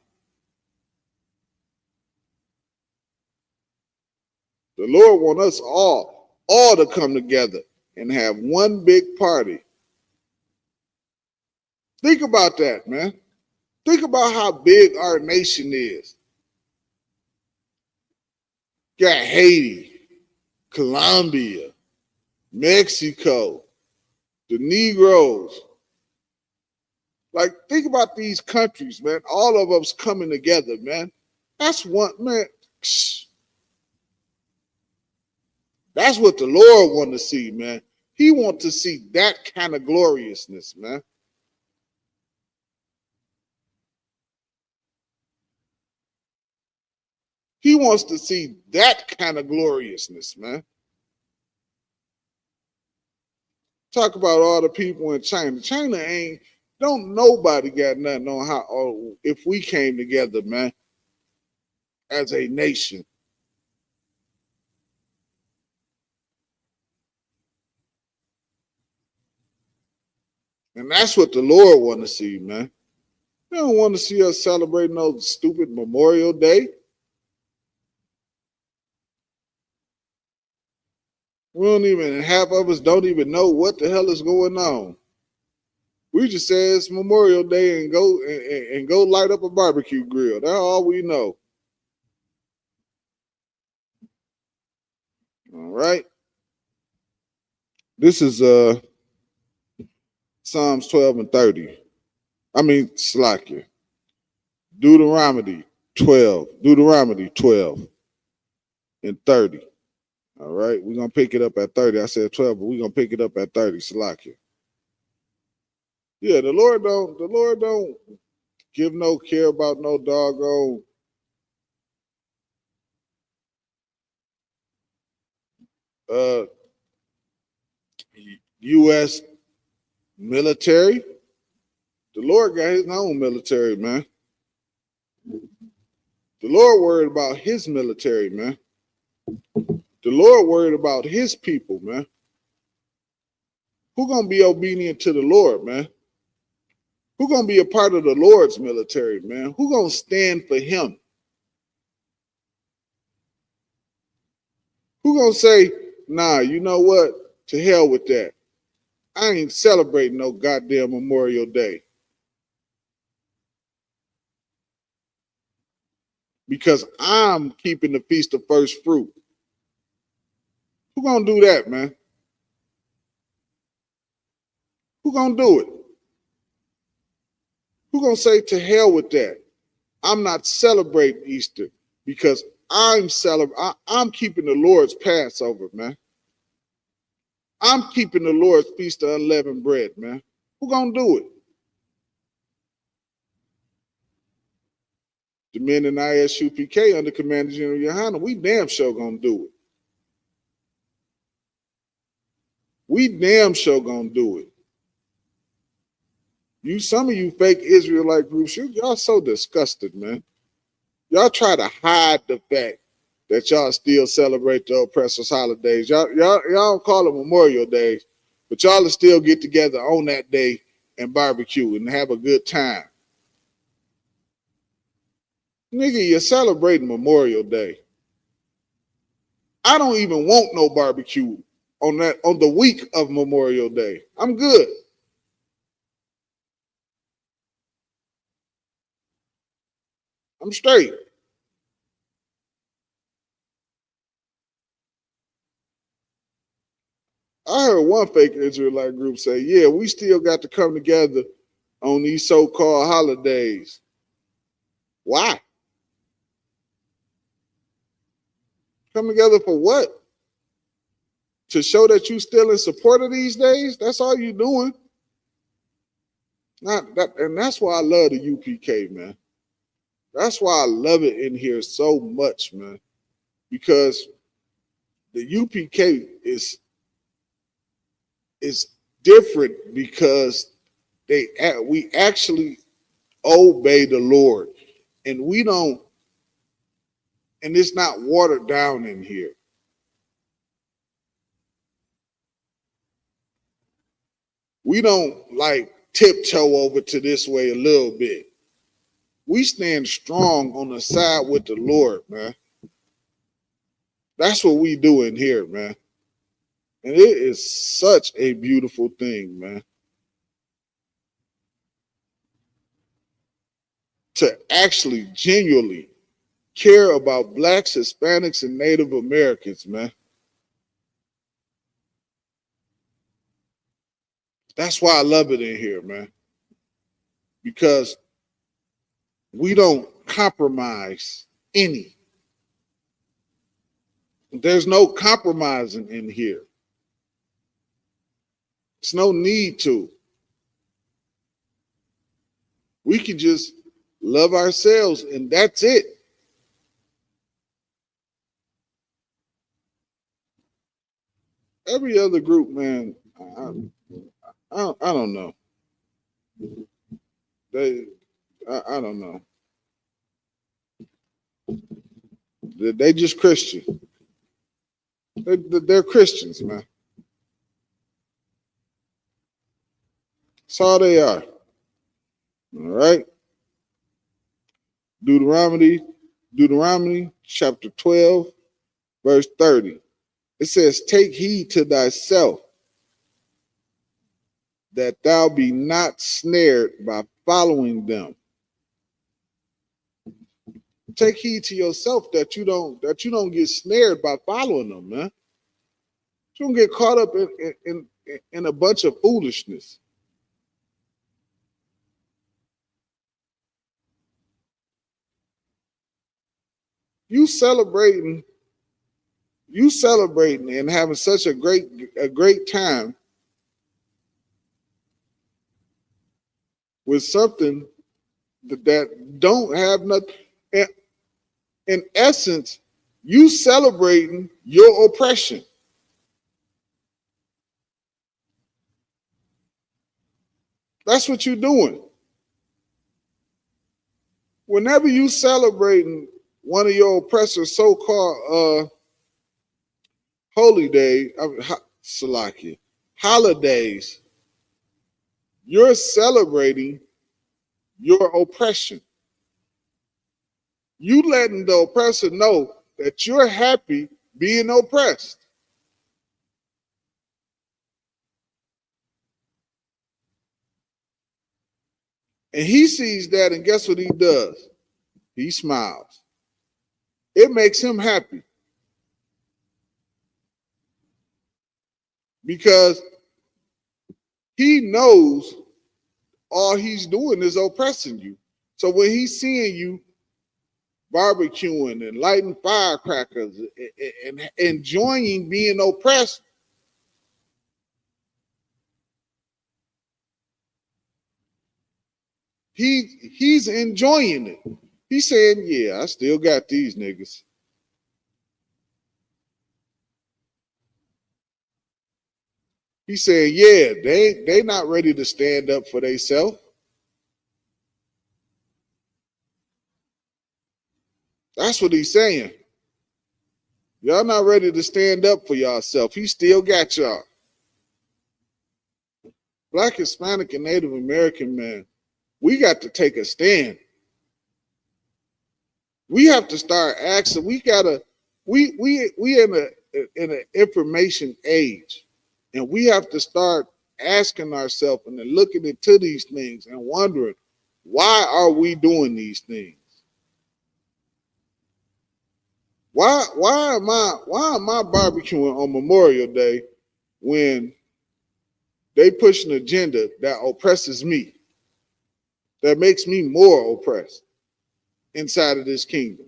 The Lord wants us all to come together and have one big party. Think about that, man. Think about how big our nation is. Got Haiti, Colombia, Mexico, the Negroes. Like, think about these countries, man. All of us coming together, man. That's one, man. That's what the Lord wants to see, man. He wants to see that kind of gloriousness, man. He wants to see that kind of gloriousness, man. Talk about all the people in China. China don't nobody got nothing on how, if we came together, man, as a nation. And that's what the Lord want to see, man. They don't want to see us celebrating no stupid Memorial Day. Half of us don't even know what the hell is going on. We just say it's Memorial Day and go light up a barbecue grill. That's all we know. All right. This is Psalms 12 and 30. I mean, Slakia. Deuteronomy 12 and 30. All right. We're going to pick it up at 30. I said 12, but we're going to pick it up at 30. Slakia. Yeah, the Lord don't give no care about no doggone U.S. military. The Lord got his own military, man. The Lord worried about his military, man. The Lord worried about his people, man. Who gonna be obedient to the Lord, man? Who gonna be a part of the Lord's military, man? Who gonna stand for him? Who gonna say, nah, you know what? To hell with that. I ain't celebrating no goddamn Memorial Day. Because I'm keeping the Feast of First Fruit. Who gonna do that, man? Who gonna do it? Who gonna say to hell with that? I'm not celebrating Easter because I'm keeping the Lord's Passover, man. I'm keeping the Lord's Feast of Unleavened Bread, man. Who gonna do it? The men in ISUPK under Commander General Yohana, we damn sure gonna do it. We damn sure gonna do it. Some of you fake Israelite groups, y'all so disgusted, man. Y'all try to hide the fact that y'all still celebrate the oppressors' holidays. Y'all don't call it Memorial Day, but y'all will still get together on that day and barbecue and have a good time. Nigga, you're celebrating Memorial Day. I don't even want no barbecue on the week of Memorial Day. I'm good. I'm straight. I heard one fake Israelite group say, yeah, we still got to come together on these so-called holidays. Why? Come together for what? To show that you still in support of these days? That's all you doing. And that's why I love the UPK, man. That's why I love it in here so much, man. Because the UPK is different because we actually obey the Lord, and we don't, and it's not watered down in here. We don't like tiptoe over to this way a little bit. We stand strong on the side with the Lord, man. That's what we do in here, man. And it is such a beautiful thing, man. To actually genuinely care about blacks, Hispanics, and Native Americans, man. That's why I love it in here, man. Because we don't compromise any. There's no compromising in here. There's no need to. We can just love ourselves and that's it. Every other group, man, I don't know. I don't know. They just Christian. They're Christians, man. That's all they are. All right. Deuteronomy chapter 12, verse 30. It says, take heed to thyself that thou be not snared by following them. Take heed to yourself that you don't get snared by following them, man. You don't get caught up in a bunch of foolishness. You celebrating and having such a great time with something that don't have nothing. In essence, you celebrating your oppression. That's what you're doing. Whenever you celebrating one of your oppressors' so-called holy day, Salakia, holidays, you're celebrating your oppression. You letting the oppressor know that you're happy being oppressed. And he sees that, and guess what he does? He smiles. It makes him happy. Because he knows all he's doing is oppressing you. So when he's seeing you barbecuing and lighting firecrackers and enjoying being oppressed, he's enjoying it. He's saying, yeah, I still got these niggas. He's saying, yeah, they not ready to stand up for themselves. That's what he's saying. Y'all not ready to stand up for yourself. He still got y'all. Black, Hispanic, and Native American man, we got to take a stand. We have to start asking. We in an information age, and we have to start asking ourselves and then looking into these things and wondering, why are we doing these things? Why am I barbecuing on Memorial Day when they push an agenda that oppresses me, that makes me more oppressed inside of this kingdom?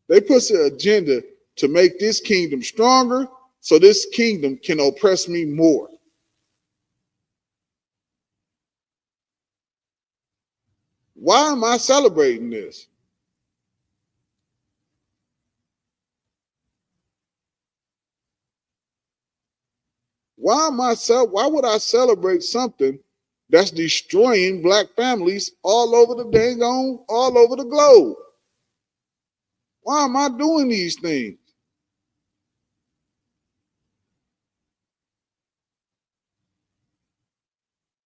They push an agenda to make this kingdom stronger so this kingdom can oppress me more. Why am I celebrating this? Why would I celebrate something that's destroying black families all over the globe? Why am I doing these things?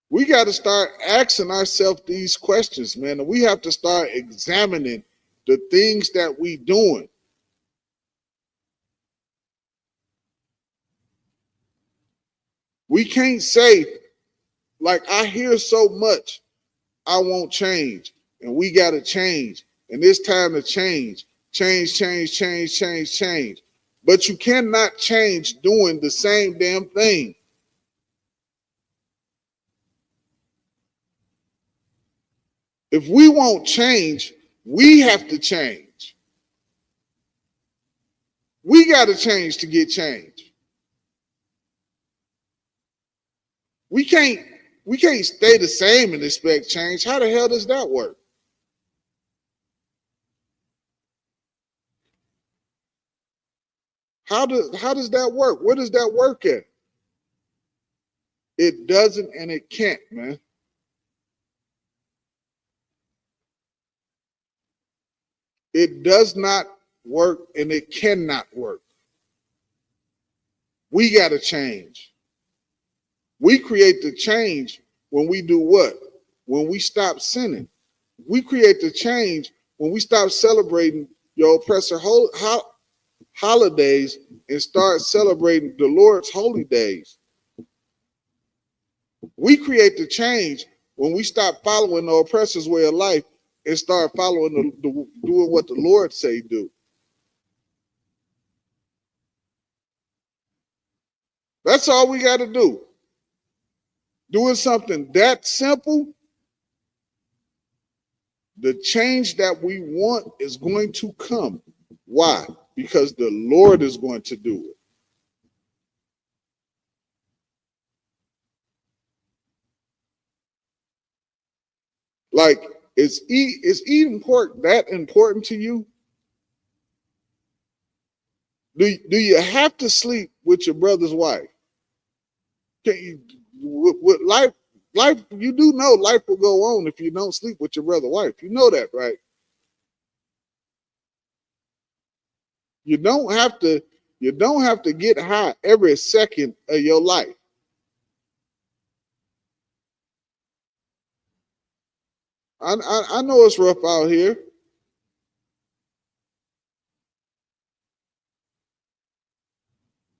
We got to start asking ourselves these questions, man, and we have to start examining the things that we doing. We can't say, like, I hear so much, I won't change, and we got to change, and it's time to change. Change. But you cannot change doing the same damn thing. If we won't change, we have to change. We got to change to get change. We can't stay the same and expect change. How the hell does that work? How does that work? Where does that work at? It doesn't and it can't, man. It does not work and it cannot work. We got to change. We create the change when we do what? When we stop sinning. We create the change when we stop celebrating your oppressor holidays and start celebrating the Lord's holy days. We create the change when we stop following the oppressor's way of life and start following doing what the Lord say do. That's all we got to do. Doing something that simple, the change that we want is going to come. Why? Because the Lord is going to do it. Like, is eating pork that important to you? Do you have to sleep with your brother's wife? Can you, with life, you do know life will go on if you don't sleep with your brother's wife. You know that, right? You don't have to get high every second of your life. I know it's rough out here.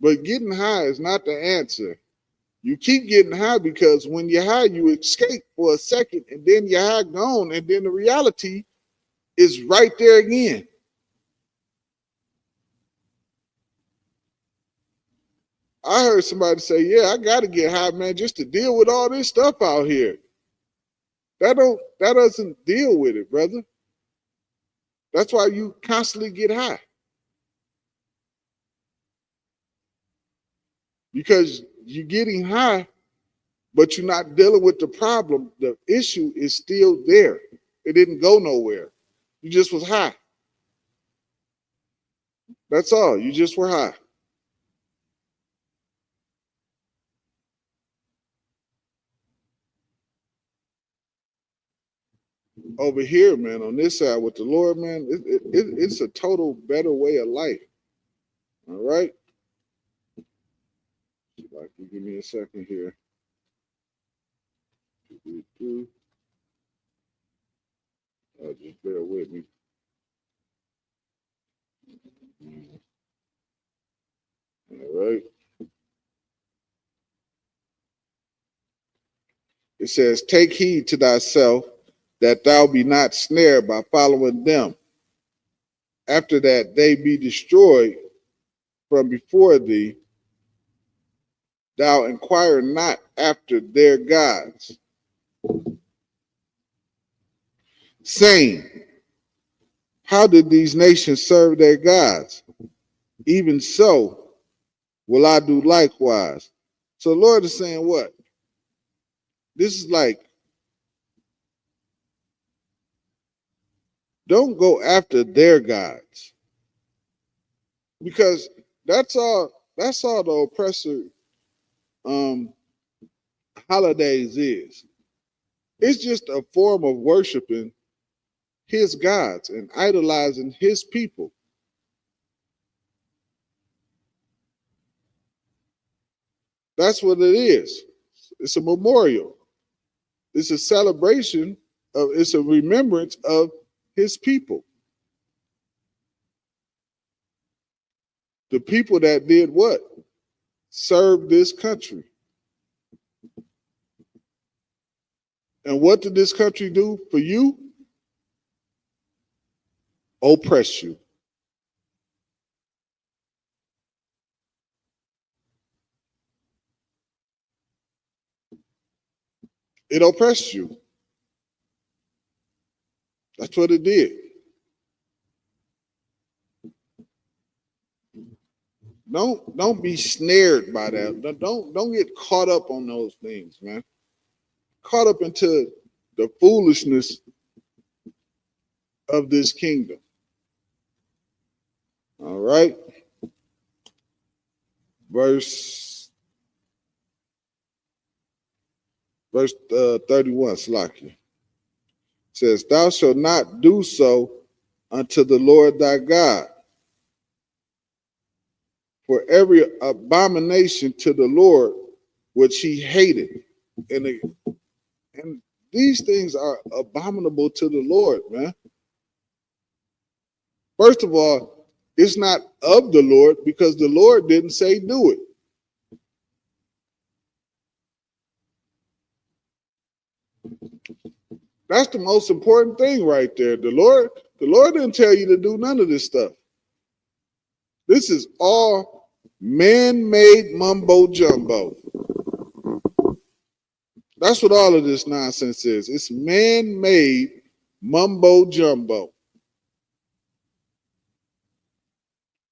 But getting high is not the answer. You keep getting high because when you're high, you escape for a second and then you're high gone, and then the reality is right there again. I heard somebody say, yeah, I got to get high, man, just to deal with all this stuff out here. That doesn't deal with it, brother. That's why you constantly get high. Because you're getting high, but you're not dealing with the problem. The issue is still there. It didn't go nowhere. You just was high. That's all. You just were high. Over here, man, on this side with the Lord, man, it's a total better way of life. All right? Like, give me a second here. Just bear with me. All right. It says, take heed to thyself that thou be not snared by following them. After that, they be destroyed from before thee. Thou inquire not after their gods, saying, how did these nations serve their gods? Even so will I do likewise. So the Lord is saying what? This is like, don't go after their gods. Because that's all the oppressor holidays is. It's just a form of worshiping his gods and idolizing his people. That's what it is. It's a memorial. It's a celebration it's a remembrance of his people. The people that did what? Served this country. And what did this country do for you? Oppress you. It oppressed you. That's what it did. Don't be snared by that. Don't get caught up on those things, man. Caught up into the foolishness of this kingdom. All right. Verse 31, Slakia, says, thou shalt not do so unto the Lord thy God. For every abomination to the Lord which he hated. And these things are abominable to the Lord, man. First of all, it's not of the Lord because the Lord didn't say do it. That's the most important thing right there. The Lord didn't tell you to do none of this stuff. This is all man-made mumbo jumbo. That's what all of this nonsense is. It's man-made mumbo jumbo.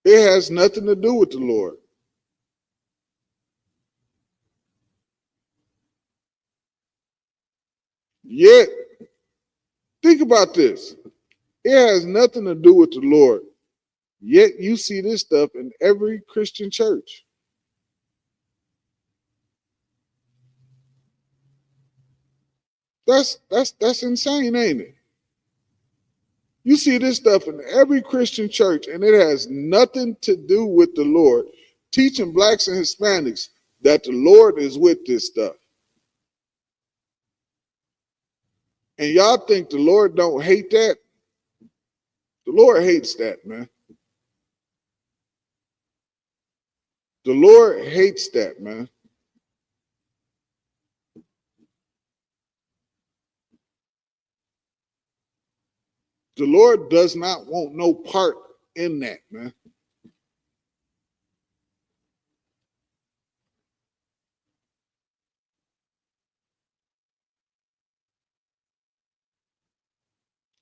It has nothing to do with the Lord. Yet, think about this. It has nothing to do with the Lord. Yet you see this stuff in every Christian church. That's insane, ain't it? You see this stuff in every Christian church, and it has nothing to do with the Lord. Teaching blacks and Hispanics that the Lord is with this stuff. And y'all think the Lord don't hate that? The Lord hates that, man. The Lord hates that, man. The Lord does not want no part in that, man.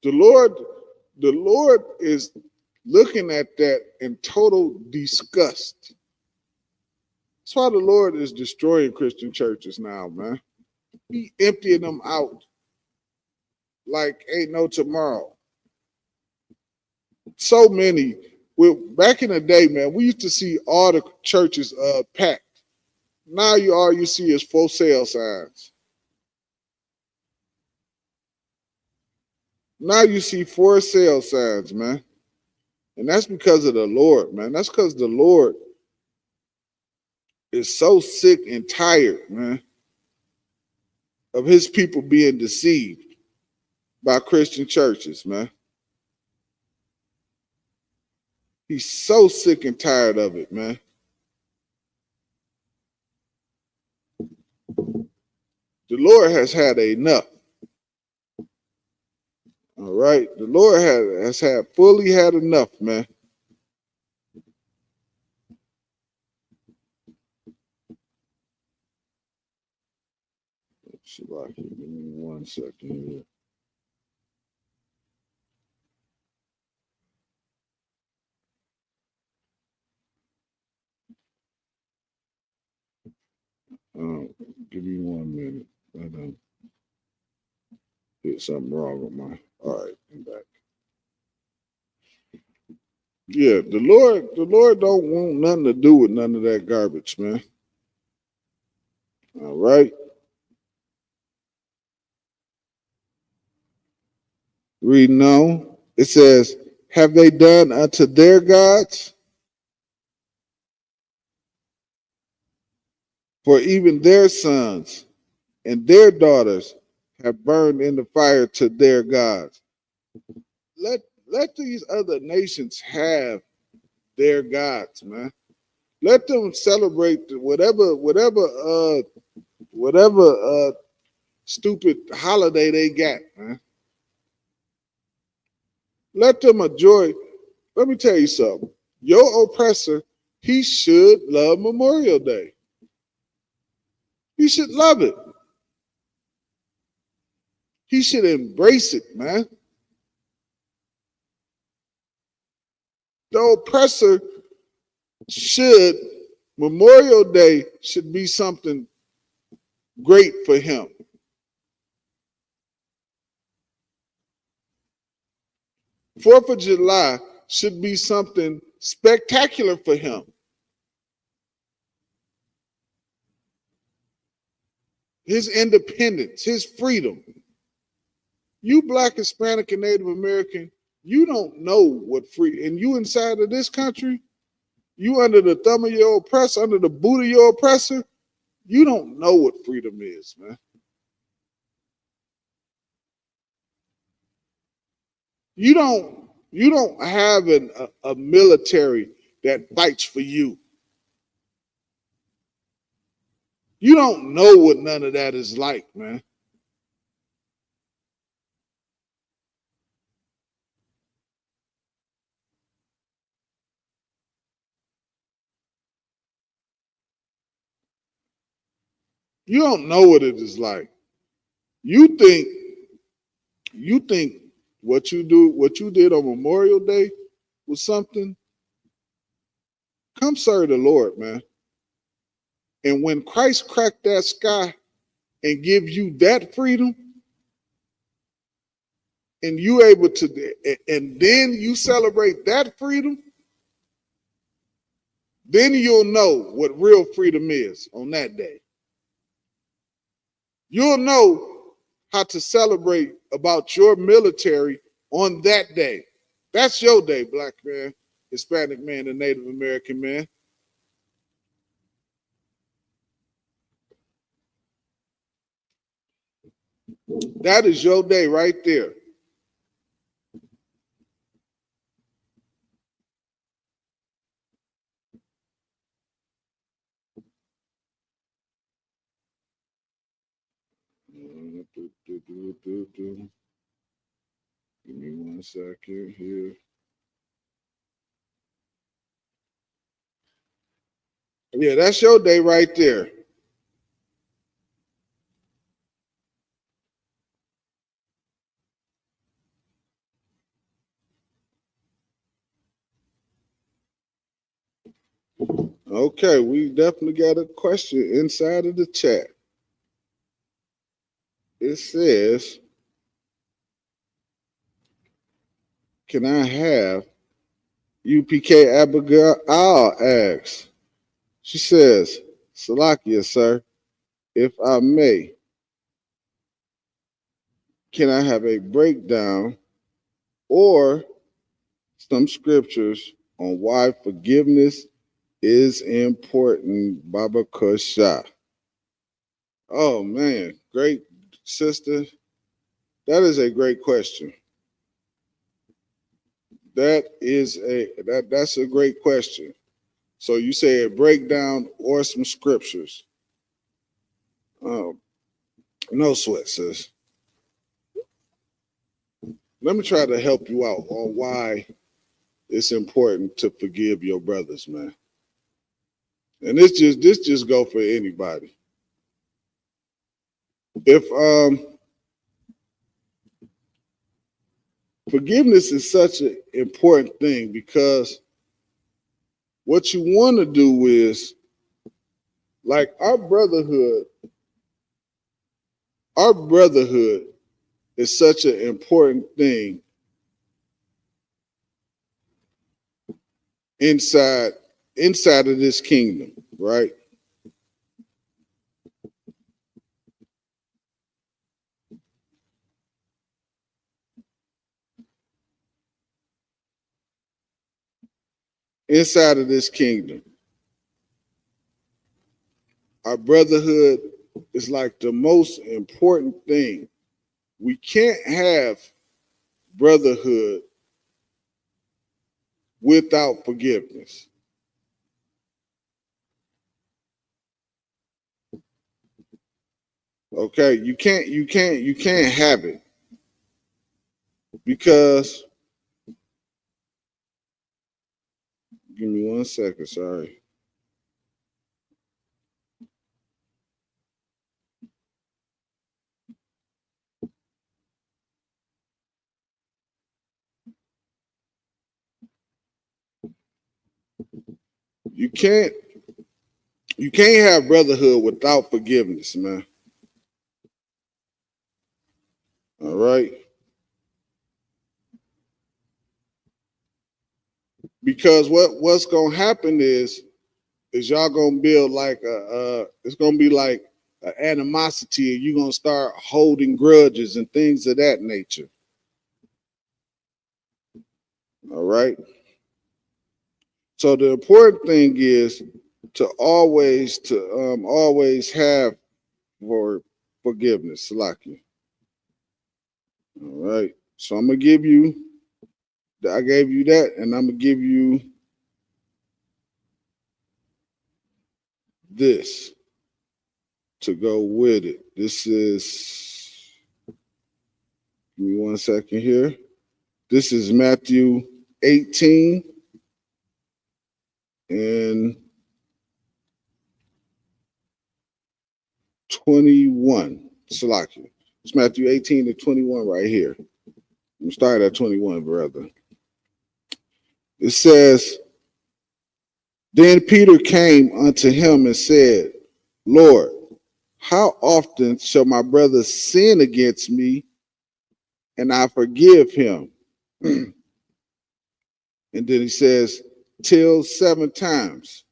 The Lord is looking at that in total disgust. That's why the Lord is destroying Christian churches now, man. He emptying them out like ain't no tomorrow. So many. Back in the day, man, we used to see all the churches packed. Now all you see is for sale signs. Now you see for sale signs, man. And that's because of the Lord, man. That's because the Lord is so sick and tired, man, of his people being deceived by Christian churches, man. He's so sick and tired of it, man. The Lord has had enough. All right? The Lord has fully had enough, man. Shabaki, give me 1 second here. Give me 1 minute. I did something wrong with my. All right, I'm back. Yeah, the Lord don't want nothing to do with none of that garbage, man. All right. Reading on, it says, have they done unto their gods? For even their sons and their daughters have burned in the fire to their gods. Let these other nations have their gods, man. Let them celebrate whatever stupid holiday they got, man. Let them enjoy. Let me tell you something. Your oppressor, he should love Memorial Day. He should love it. He should embrace it, man. The oppressor Memorial Day should be something great for him. Fourth of July should be something spectacular for him. His independence, his freedom. You Black, Hispanic, and Native American, you don't know what free, and you inside of this country, you under the thumb of your oppressor, under the boot of your oppressor, you don't know what freedom is, man. You You don't have a military that fights for you. You don't know what none of that is like, man. You don't know what it is like. You think you think what you did on Memorial Day was something. Come serve the Lord, man. And when Christ cracked that sky and give you that freedom, and you able to, and then you celebrate that freedom, then you'll know what real freedom is on that day. You'll know how to celebrate about your military on that day. That's your day, black man, Hispanic man, and Native American man. That is your day right there. Give me 1 second here. Yeah, that's your day right there. Okay, we definitely got a question inside of the chat. It says, can I have UPK Abigail asks? She says, Salakia, sir, if I may, can I have a breakdown or some scriptures on why forgiveness is important, Baba Kusha? Oh man, great sister. That is a great question. That's a great question. So you say a breakdown or some scriptures. No sweat, sis. Let me try to help you out on why it's important to forgive your brothers, man. And this just go for anybody. If forgiveness is such an important thing because what you want to do is, like, our brotherhood is such an important thing inside of this kingdom, right? Inside of this kingdom, our brotherhood is like the most important thing. We can't have brotherhood without forgiveness. Okay, you can't have it because, give me 1 second, sorry. You can't have brotherhood without forgiveness, man. All right. Because what's gonna happen is y'all gonna build like it's gonna be like an animosity, and you're gonna start holding grudges and things of that nature. All right. So the important thing is to always have for forgiveness, Salaki. All right. So I'm gonna give you I gave you that, and I'm gonna give you this to go with it. This is, give me 1 second here. This is Matthew 18 and 21. Salakia. It's Matthew 18 to 21 right here. I'm starting at 21, brother. It says, Then Peter came unto him and said, Lord, how often shall my brother sin against me and I forgive him? And then he says, till 7 times.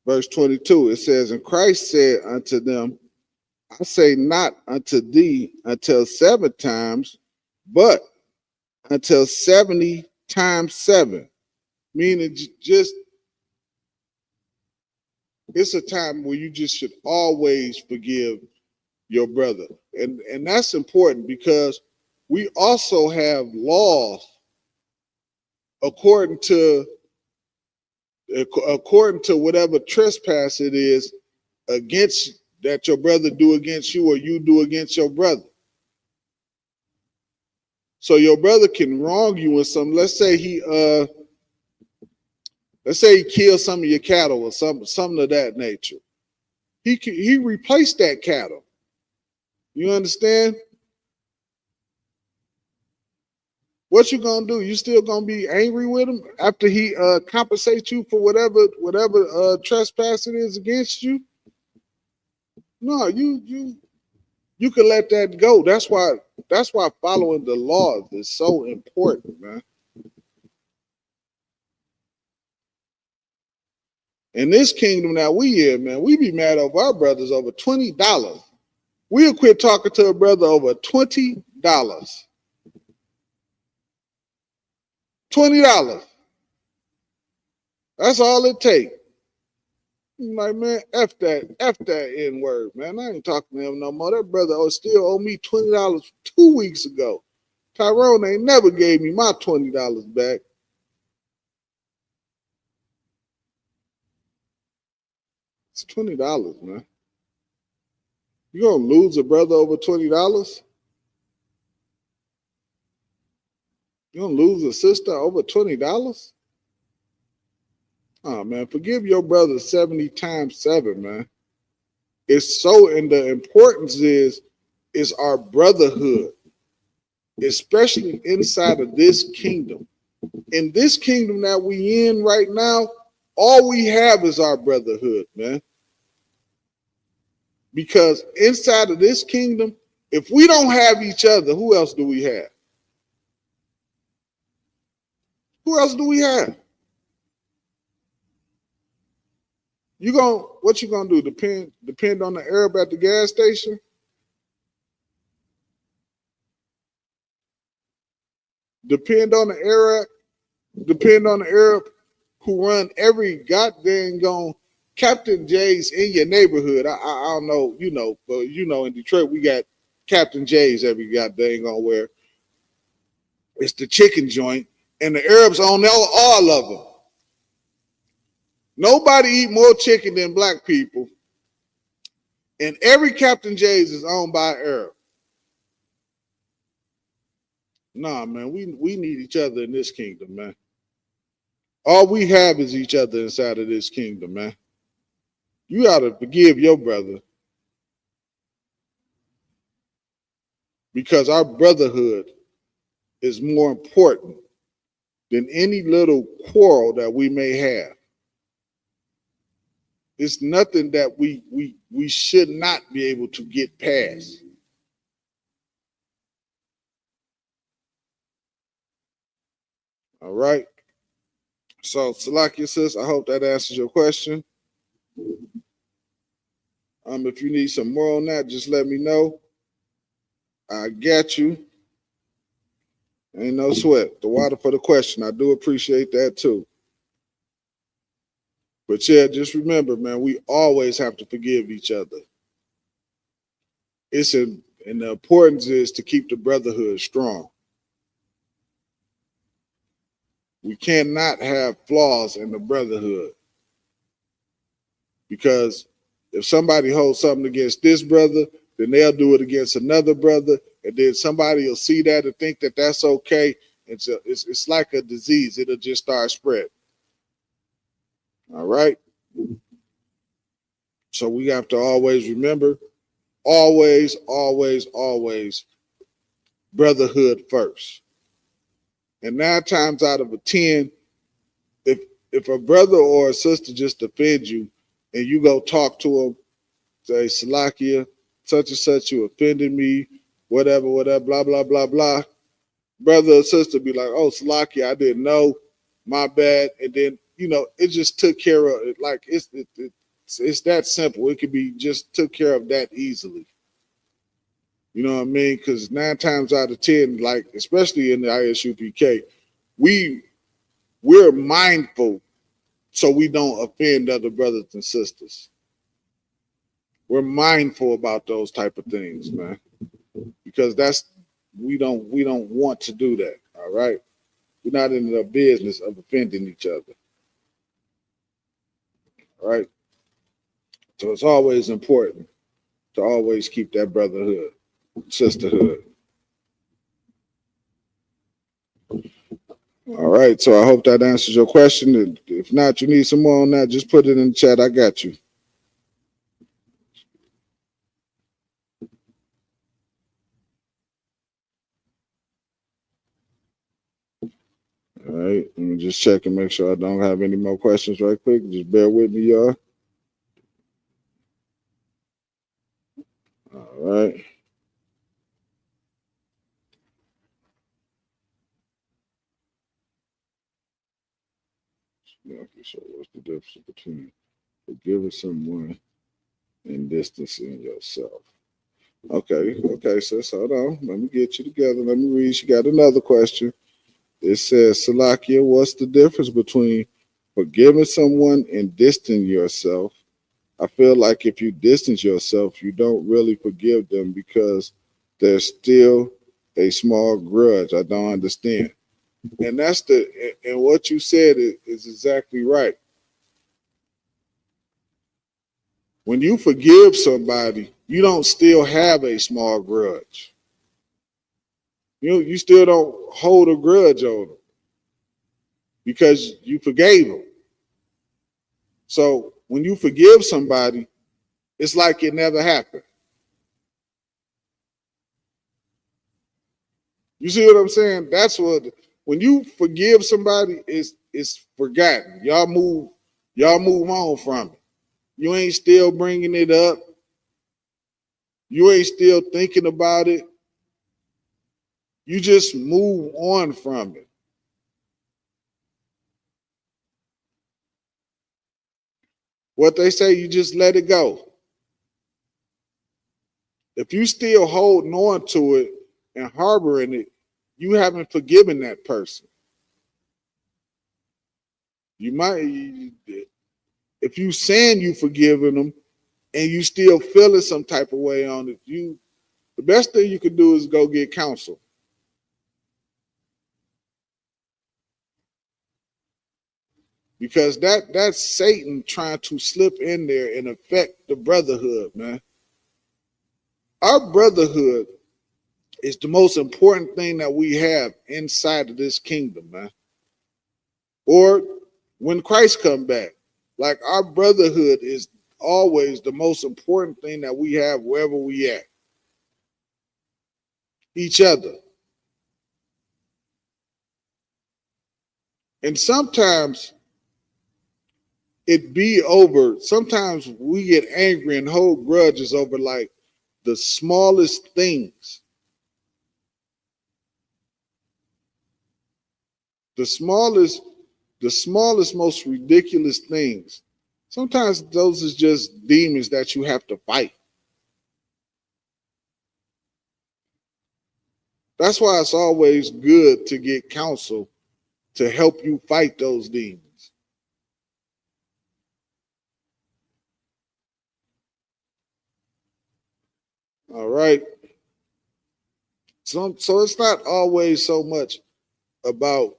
Verse 22, it says, And Christ said unto them, I say not unto thee until 7 times, but until 70 times 7. Meaning just, it's a time where you just should always forgive your brother. And that's important because we also have laws according to whatever trespass it is against that your brother do against you or you do against your brother. So your brother can wrong you in something. Let's say he killed some of your cattle or something of that nature. He replaced that cattle. You understand? What you gonna do? You still gonna be angry with him after he compensates you for whatever trespass it is against you? No, you can let that go. That's why following the laws is so important, man. In this kingdom that we in, man, we be mad over our brothers over $20. We'll quit talking to a brother over $20. $20. That's all it takes. I'm like, man, F that N word, man. I ain't talking to him no more. That brother still owe me $20 2 weeks ago. Tyrone ain't never gave me my $20 back. It's $20, man. You gonna lose a brother over $20? You gonna lose a sister over $20? Oh man, forgive your brother 70 times 7, man. It's so, and the importance is our brotherhood, especially inside of this kingdom. In this kingdom that we in right now, all we have is our brotherhood, man. Because inside of this kingdom, if we don't have each other, who else do we have? Who else do we have? What you gonna do? Depend on the Arab at the gas station? Depend on the Arab who run every goddamn Captain J's in your neighborhood. I don't know, but in Detroit we got Captain J's every goddamn where it's the chicken joint, and the Arabs own all of them. Nobody eat more chicken than black people, and every Captain J's is owned by an Arab. Nah, man, we need each other in this kingdom, man. All we have is each other inside of this kingdom, man. You ought to forgive your brother because our brotherhood is more important than any little quarrel that we may have. It's nothing that we should not be able to get past. All right. So, Salakia sis, I hope that answers your question. If you need some more on that, just let me know. I got you. Ain't no sweat. The water for the question. I do appreciate that too. But yeah, just remember, man, we always have to forgive each other. And the importance is to keep the brotherhood strong. We cannot have flaws in the brotherhood, because if somebody holds something against this brother, then they'll do it against another brother, and then somebody will see that and think that that's okay. It's like a disease. It'll just start spreading. All right. So we have to always remember, always, brotherhood first. And 9 times out of 10, if a brother or a sister just offends you, and you go talk to them, say, Salakia, such and such, you offended me, whatever, blah, blah, blah, blah. Brother or sister be like, oh, Salakia, I didn't know, my bad. And then, it just took care of it. Like, it's that simple. It could be just took care of that easily. You know what I mean? Because 9 times out of 10, like, especially in the ISUPK, we're mindful so we don't offend other brothers and sisters. We're mindful about those type of things, man, because we don't want to do that. All right, we're not in the business of offending each other. All right, so it's always important to always keep that brotherhood, sisterhood. All right, so I hope that answers your question. If not, you need some more on that, just put it in the chat. I got you. All right, let me just check and make sure I don't have any more questions right quick. Just bear with me, y'all. All right. Okay, so what's the difference between forgiving someone and distancing yourself? Okay, sis, hold on. Let me get you together. Let me read. She got another question. It says, Salakia, what's the difference between forgiving someone and distancing yourself? I feel like if you distance yourself, you don't really forgive them because there's still a small grudge. I don't understand. And and what you said is exactly right. When you forgive somebody, you don't still have a small grudge. You still don't hold a grudge on them because you forgave them. So when you forgive somebody, it's like it never happened. You see what I'm saying? That's what, when you forgive somebody, it's forgotten. Y'all move on from it. You ain't still bringing it up. You ain't still thinking about it. You just move on from it. What they say, you just let it go. If you still holding on to it and harboring it, you haven't forgiven that person. You might, if you saying you forgiving them and you still feeling some type of way on it, the best thing you can do is go get counsel. Because that's Satan trying to slip in there and affect the brotherhood, man. Our brotherhood is the most important thing that we have inside of this kingdom, man. Or when Christ come back, like, our brotherhood is always the most important thing that we have wherever we at. Each other. And sometimes sometimes we get angry and hold grudges over like the smallest things. The smallest, most ridiculous things. Sometimes those is just demons that you have to fight. That's why it's always good to get counsel to help you fight those demons. All right. So it's not always so much about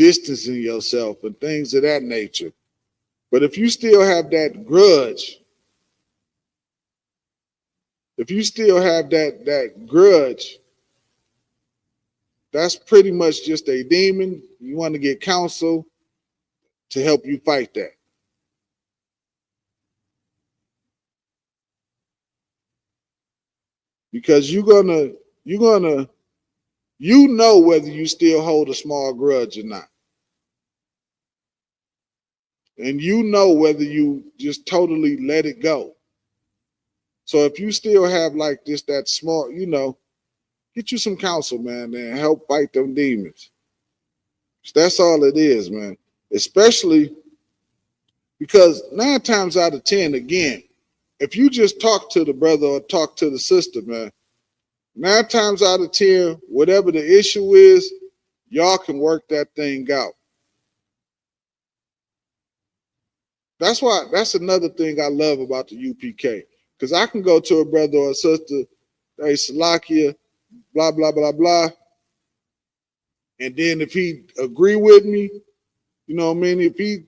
distancing yourself and things of that nature. But if you still have that grudge, that's pretty much just a demon. You want to get counsel to help you fight that. Because you know whether you still hold a small grudge or not. And you know whether you just totally let it go. So if you still have like this, that small, get you some counsel, man, and help fight them demons. That's all it is, man. Especially because 9 times out of 10, again, if you just talk to the brother or talk to the sister, man, 9 times out of 10, whatever the issue is, y'all can work that thing out. That's another thing I love about the UPK. Because I can go to a brother or a sister, hey, Salakia, blah, blah, blah, blah. And then if he agree with me, you know what I mean? If he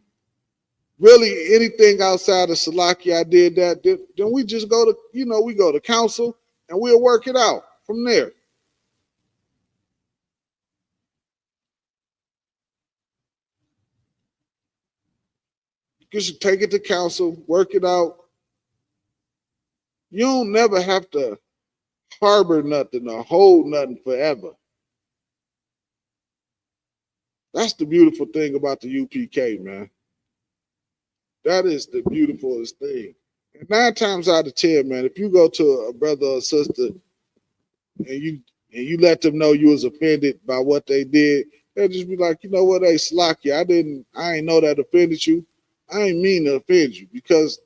really anything outside of Salakia, I did that, then we just go to, we go to council and we'll work it out from there. Just take it to council, work it out. You don't never have to harbor nothing or hold nothing forever. That's the beautiful thing about the UPK, man. That is the beautifulest thing. And 9 times out of 10, man, if you go to a brother or sister and you let them know you was offended by what they did, they'll just be like, you know what, hey, Slacky, I ain't know that offended you. I ain't mean to offend you, because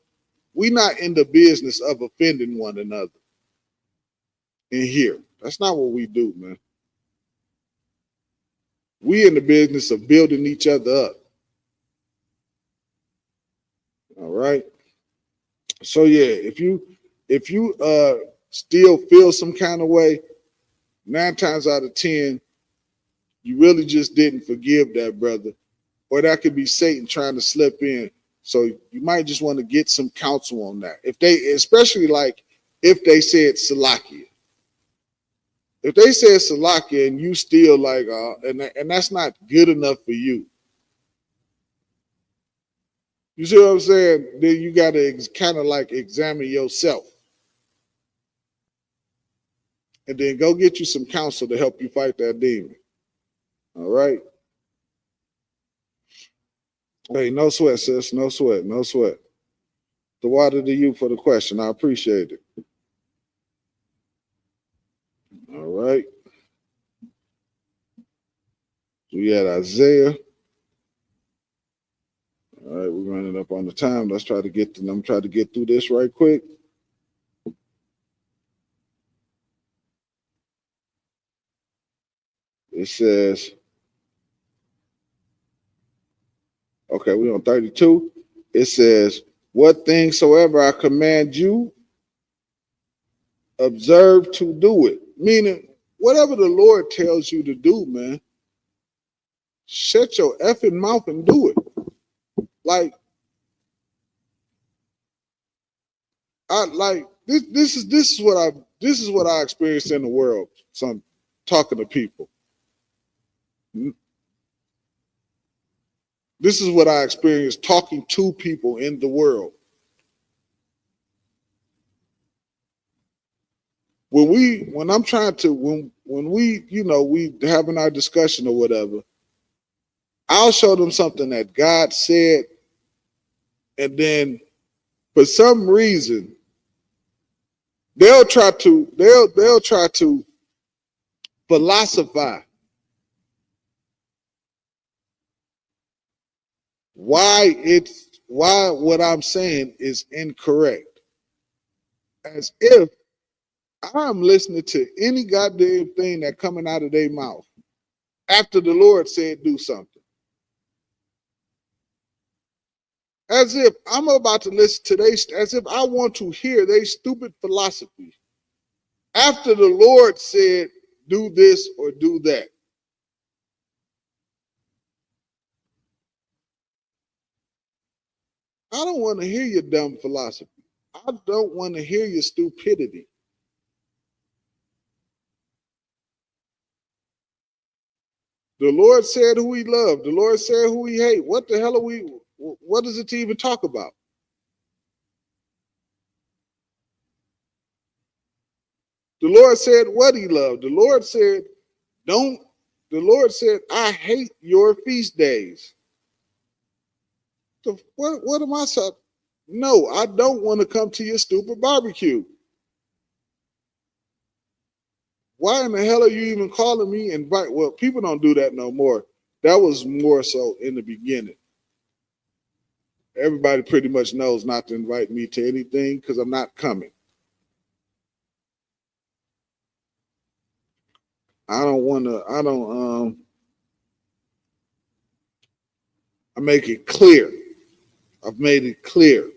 we not in the business of offending one another in here. That's not what we do, man. We in the business of building each other up. All right. So yeah, if you still feel some kind of way, 9 times out of 10, you really just didn't forgive that brother, or that could be Satan trying to slip in. So you might just want to get some counsel on that. Especially like if they said Salakia. If they said Salakia and you still like, and that's not good enough for you. You see what I'm saying? Then you got to kind of like examine yourself. And then go get you some counsel to help you fight that demon. All right? Hey, no sweat, sis. No sweat. No sweat. The water to you for the question. I appreciate it. All right. We had Isaiah. All right, we're running up on the time. Let's try to get through this right quick. It says, okay, we're on 32. It says, what things soever I command you, observe to do it. Meaning, whatever the Lord tells you to do, man, shut your effing mouth and do it. Like, this is what I experienced in the world. So I'm talking to people. This is what I experienced talking to people in the world. When we having our discussion or whatever, I'll show them something that God said, and then for some reason they'll try to philosophize why what I'm saying is incorrect, as if I'm listening to any goddamn thing that coming out of their mouth after the Lord said do something. As if I'm about to listen to as if I want to hear their stupid philosophy after the Lord said do this or do that. I don't want to hear your dumb philosophy. I don't want to hear your stupidity. The Lord said who he loved. The Lord said who he hate. What the hell are we, what is it to even talk about? The Lord said what he loved. The Lord said, I hate your feast days. What am I saying? No, I don't want to come to your stupid barbecue. Why in the hell are you even calling me? Well, people don't do that no more. That was more so in the beginning. Everybody pretty much knows not to invite me to anything because I'm not coming. I make it clear. I've made it clear.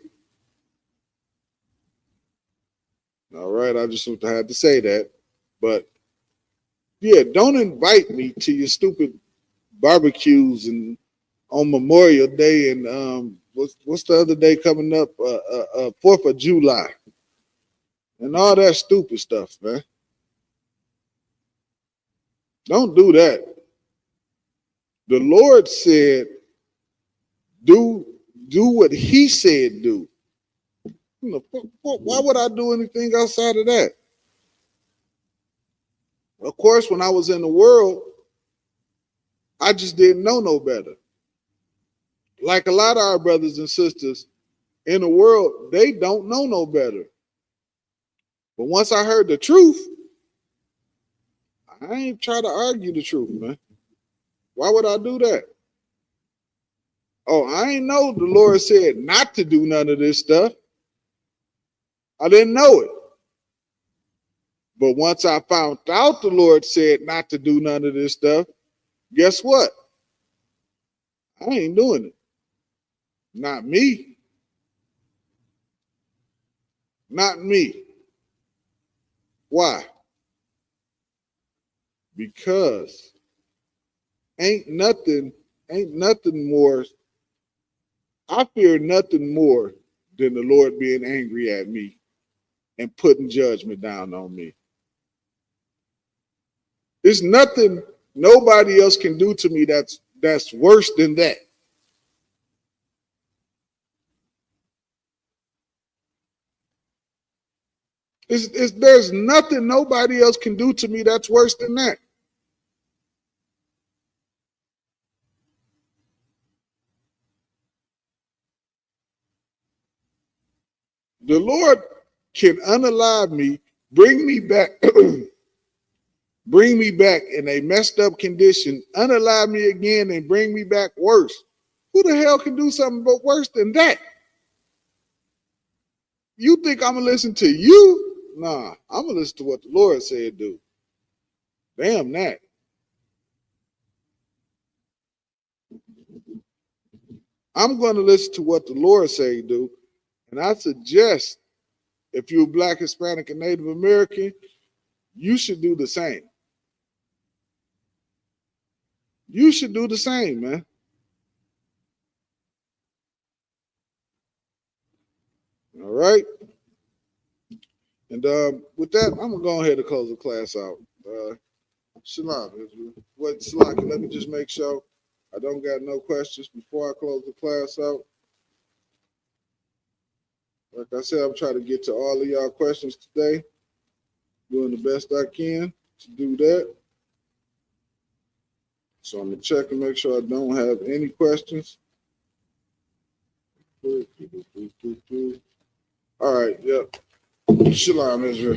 All right, I just had to say that. But yeah, don't invite me to your stupid barbecues and on Memorial Day and what's the other day coming up? 4th of July. And all that stupid stuff, man. Don't do that. The Lord said, do what he said do. Why would I do anything outside of that? Of course, when I was in the world, I just didn't know no better. Like a lot of our brothers and sisters in the world, they don't know no better. But once I heard the truth, I ain't try to argue the truth, man. Why would I do that? Oh, I ain't know the Lord said not to do none of this stuff. I didn't know it. But once I found out the Lord said not to do none of this stuff, guess what? I ain't doing it. Not me. Not me. Why? Because ain't nothing more. I fear nothing more than the Lord being angry at me and putting judgment down on me. There's nothing nobody else can do to me that's worse than that. There's nothing nobody else can do to me that's worse than that. The Lord can unalive me, bring me back, bring me back in a messed up condition, unalive me again and bring me back worse. Who the hell can do something but worse than that? You think I'm gonna listen to you? Nah, I'm gonna listen to what the Lord said do. Damn that. I'm gonna listen to what the Lord say do. And I suggest if you're Black, Hispanic, and Native American, you should do the same. You should do the same, man. All right. And with that, I'm gonna go ahead and close the class out. Shalom. Shalom, let me just make sure I don't got no questions before I close the class out. Like I said, I'm trying to get to all of y'all questions today. Doing the best I can to do that. So I'm gonna check and make sure I don't have any questions. All right, yep. Shalom, Israel.